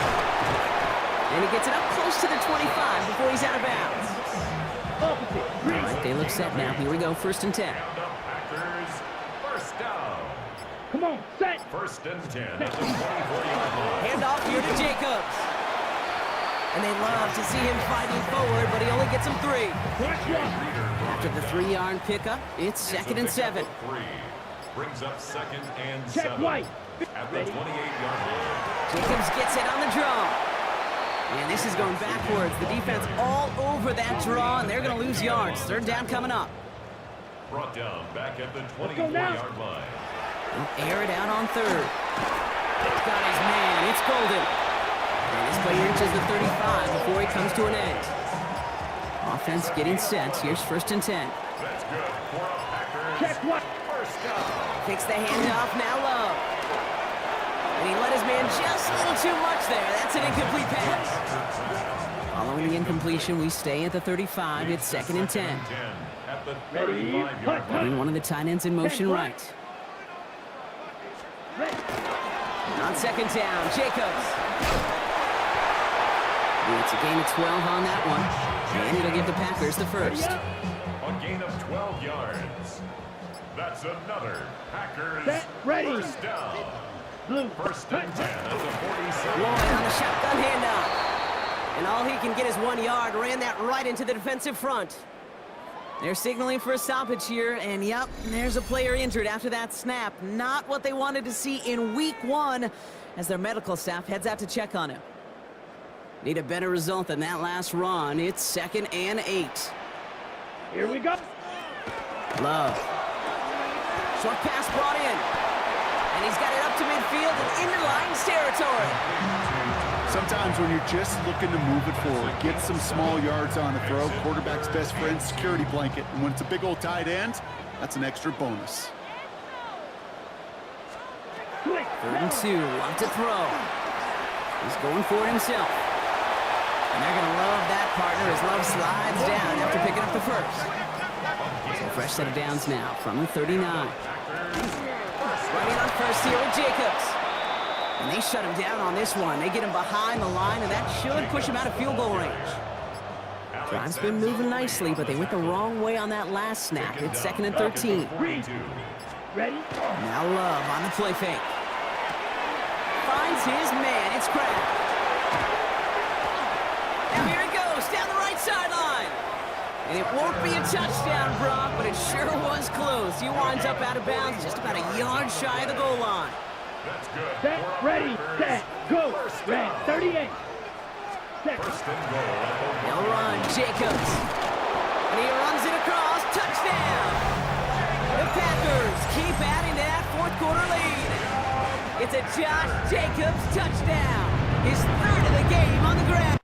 And he gets it up close to the 25 before he's out of bounds. All right, they look set now. Here we go, first and 10. Packers, first down. Come on, set. First and 10 at the 24-yard line. Handoff here to Jacobs. And they love to see him fighting forward, but he only gets him 3. After the 3-yard pickup, it's second and 7. Brings up second and Check 7 White. at the 28-yard line. Jacobs gets it on the draw. And this is going backwards. The defense all over that draw, and they're going to lose yards. Third down coming up. Brought down back at the 24-yard line. He'll air it out on third. Got his man. It's Golden. And this play reaches the 35 before he comes to an end. Offense getting set. Here's first and 10. That's good for a Packers. Check White. First down. Takes the handoff, now Love. And he let his man just a little too much there. That's an incomplete pass. Following the incompletion, we stay at the 35. It's 2nd and 10. At the Ready, 35-yard punt. Putting one of the tight ends in motion right. On 2nd down, Jacobs. It's a gain of 12 on that one. And it'll give the Packers the first. A gain of 12 yards. That's another Packers Set, ready. first down. Blue. First and 10 at the 47. Lloyd on the shotgun handoff. And all he can get is 1 yard. Ran that right into the defensive front. They're signaling for a stoppage here, and yep, there's a player injured after that snap. Not what they wanted to see in week 1 as their medical staff heads out to check on him. Need a better result than that last run. It's 2nd and 8. Here we go. Love. Short pass brought in. And he's got it up to midfield and into Lions territory. Sometimes when you're just looking to move it forward, get some small yards on the throw, quarterback's best friend, security blanket. And when it's a big old tight end, that's an extra bonus. 3rd and 2, love to throw. He's going for it himself. And they're going to love that partner as Love slides down after picking up the first. So fresh set of downs now from the 39. Running on first here with Jacobs. And they shut him down on this one. They get him behind the line, and that should push him out of field goal range. Drive's been moving nicely, but they went the wrong way on that last snap. It's 2nd and 13. Ready? Now Love on the play fake. Finds his man. It's Kraft. Now here it goes down the right sideline. And it won't be a touchdown, Brock, but it sure was close. He winds up out of bounds just about a yard shy of the goal line. That's good. Set, ready, set, go. Red, 38. Set. First and goal at the They'll run, Jacobs. And he runs it across, touchdown! The Packers keep adding to that 4th quarter lead. It's a Josh Jacobs touchdown. His 3rd of the game on the ground.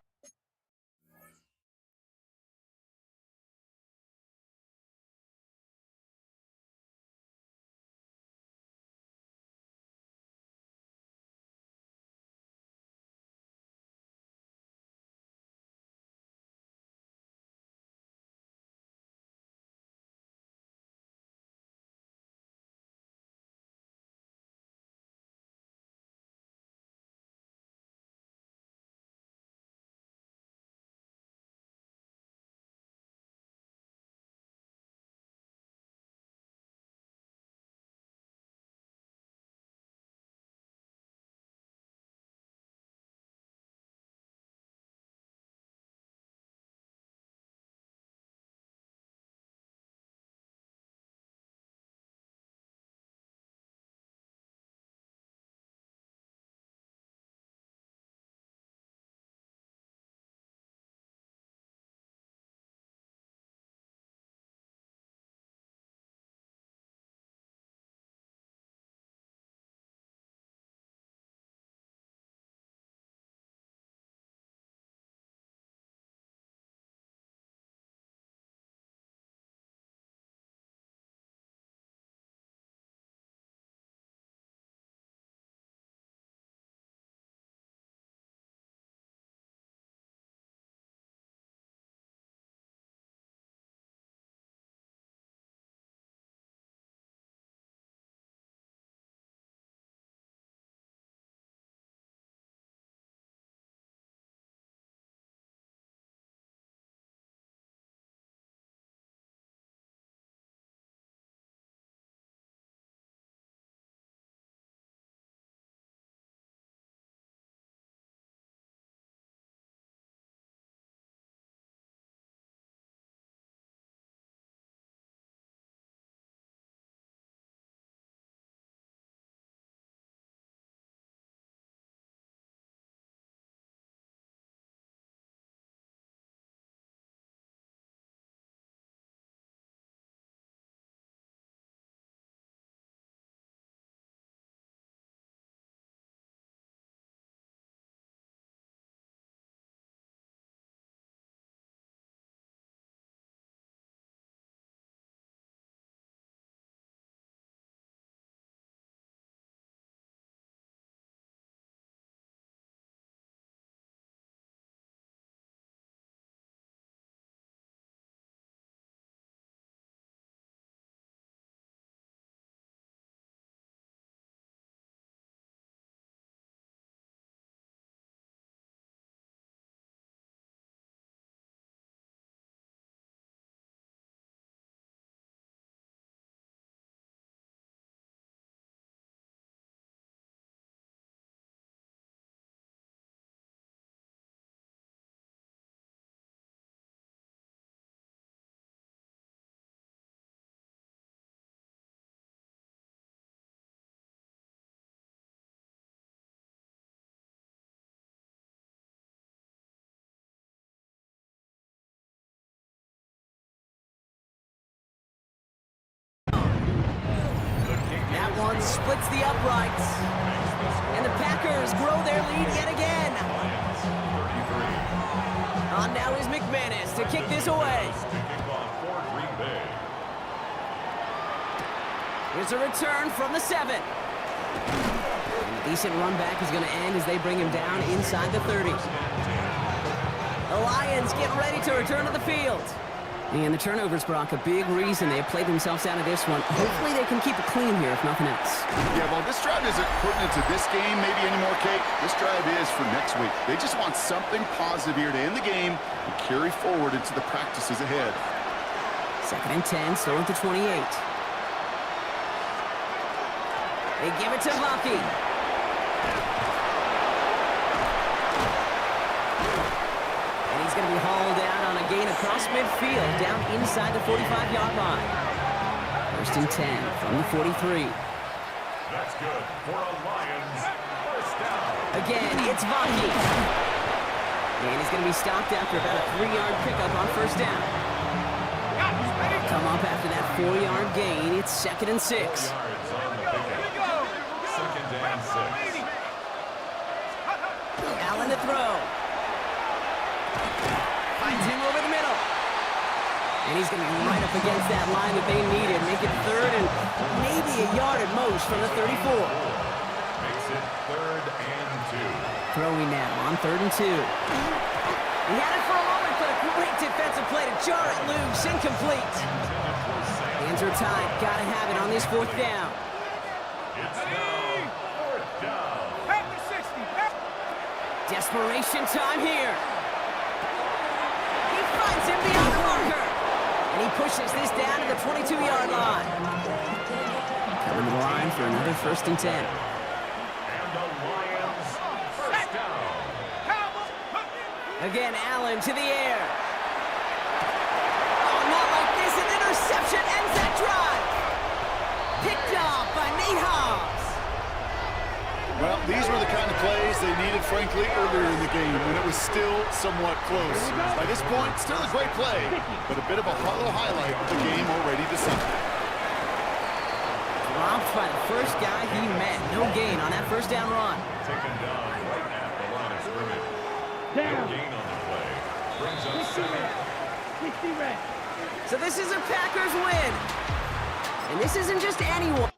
one splits the uprights. And the Packers grow their lead yet again. On now is McManus to kick this away. Here's a return from the 7. And a decent run back is going to end as they bring him down inside the 30. The Lions get ready to return to the field. And the turnovers, Brock, a big reason they have played themselves out of this one. Hopefully they can keep it clean here, if nothing else. Yeah, well, this drive isn't putting into this game maybe anymore, Kate. This drive is for next week. They just want something positive here to end the game and carry forward into the practices ahead. 2nd and 10, still at the 28. They give it to Hockey. And he's going to be hauled out on a gain across midfield, down inside the 45-yard line. 1st and 10 from the 43. That's good for a Lions first down. Again, it's Hockey. And he's going to be stopped after about a 3-yard pickup on 1st down. Come up after that 4-yard gain. It's 2nd and 6. yards on the pickup. 2nd and 6. Allen to throw. Finds him over the middle. And he's going to be right up against that line that they needed. Make it 3rd and maybe a yard at most from the 34. Makes it 3rd and 2. Throwing now on 3rd and 2. He had it for a moment, but a great defensive play to jar it loose. Incomplete. Hands are tied. Got to have it on this 4th down. It's now 4th down. Desperation time here. He finds him beyond the marker. And he pushes this down to the 22-yard line. Coming to the line for another 1st and 10. And the Lions first down. Again, Allen to the air. Oh, not like this. An interception ends that drive. Picked off by Nate Hobbs. Well, these were the kind of plays they needed, frankly, earlier in the game when it was still somewhat close. By this point, still a great play, but a bit of a little highlight of the game already decided. Dropped by the first guy he met. No gain on that 1st down run. Taken down right at the line of scrimmage. No gain on the play. Brings up 7. So this is a Packers win. And this isn't just anyone.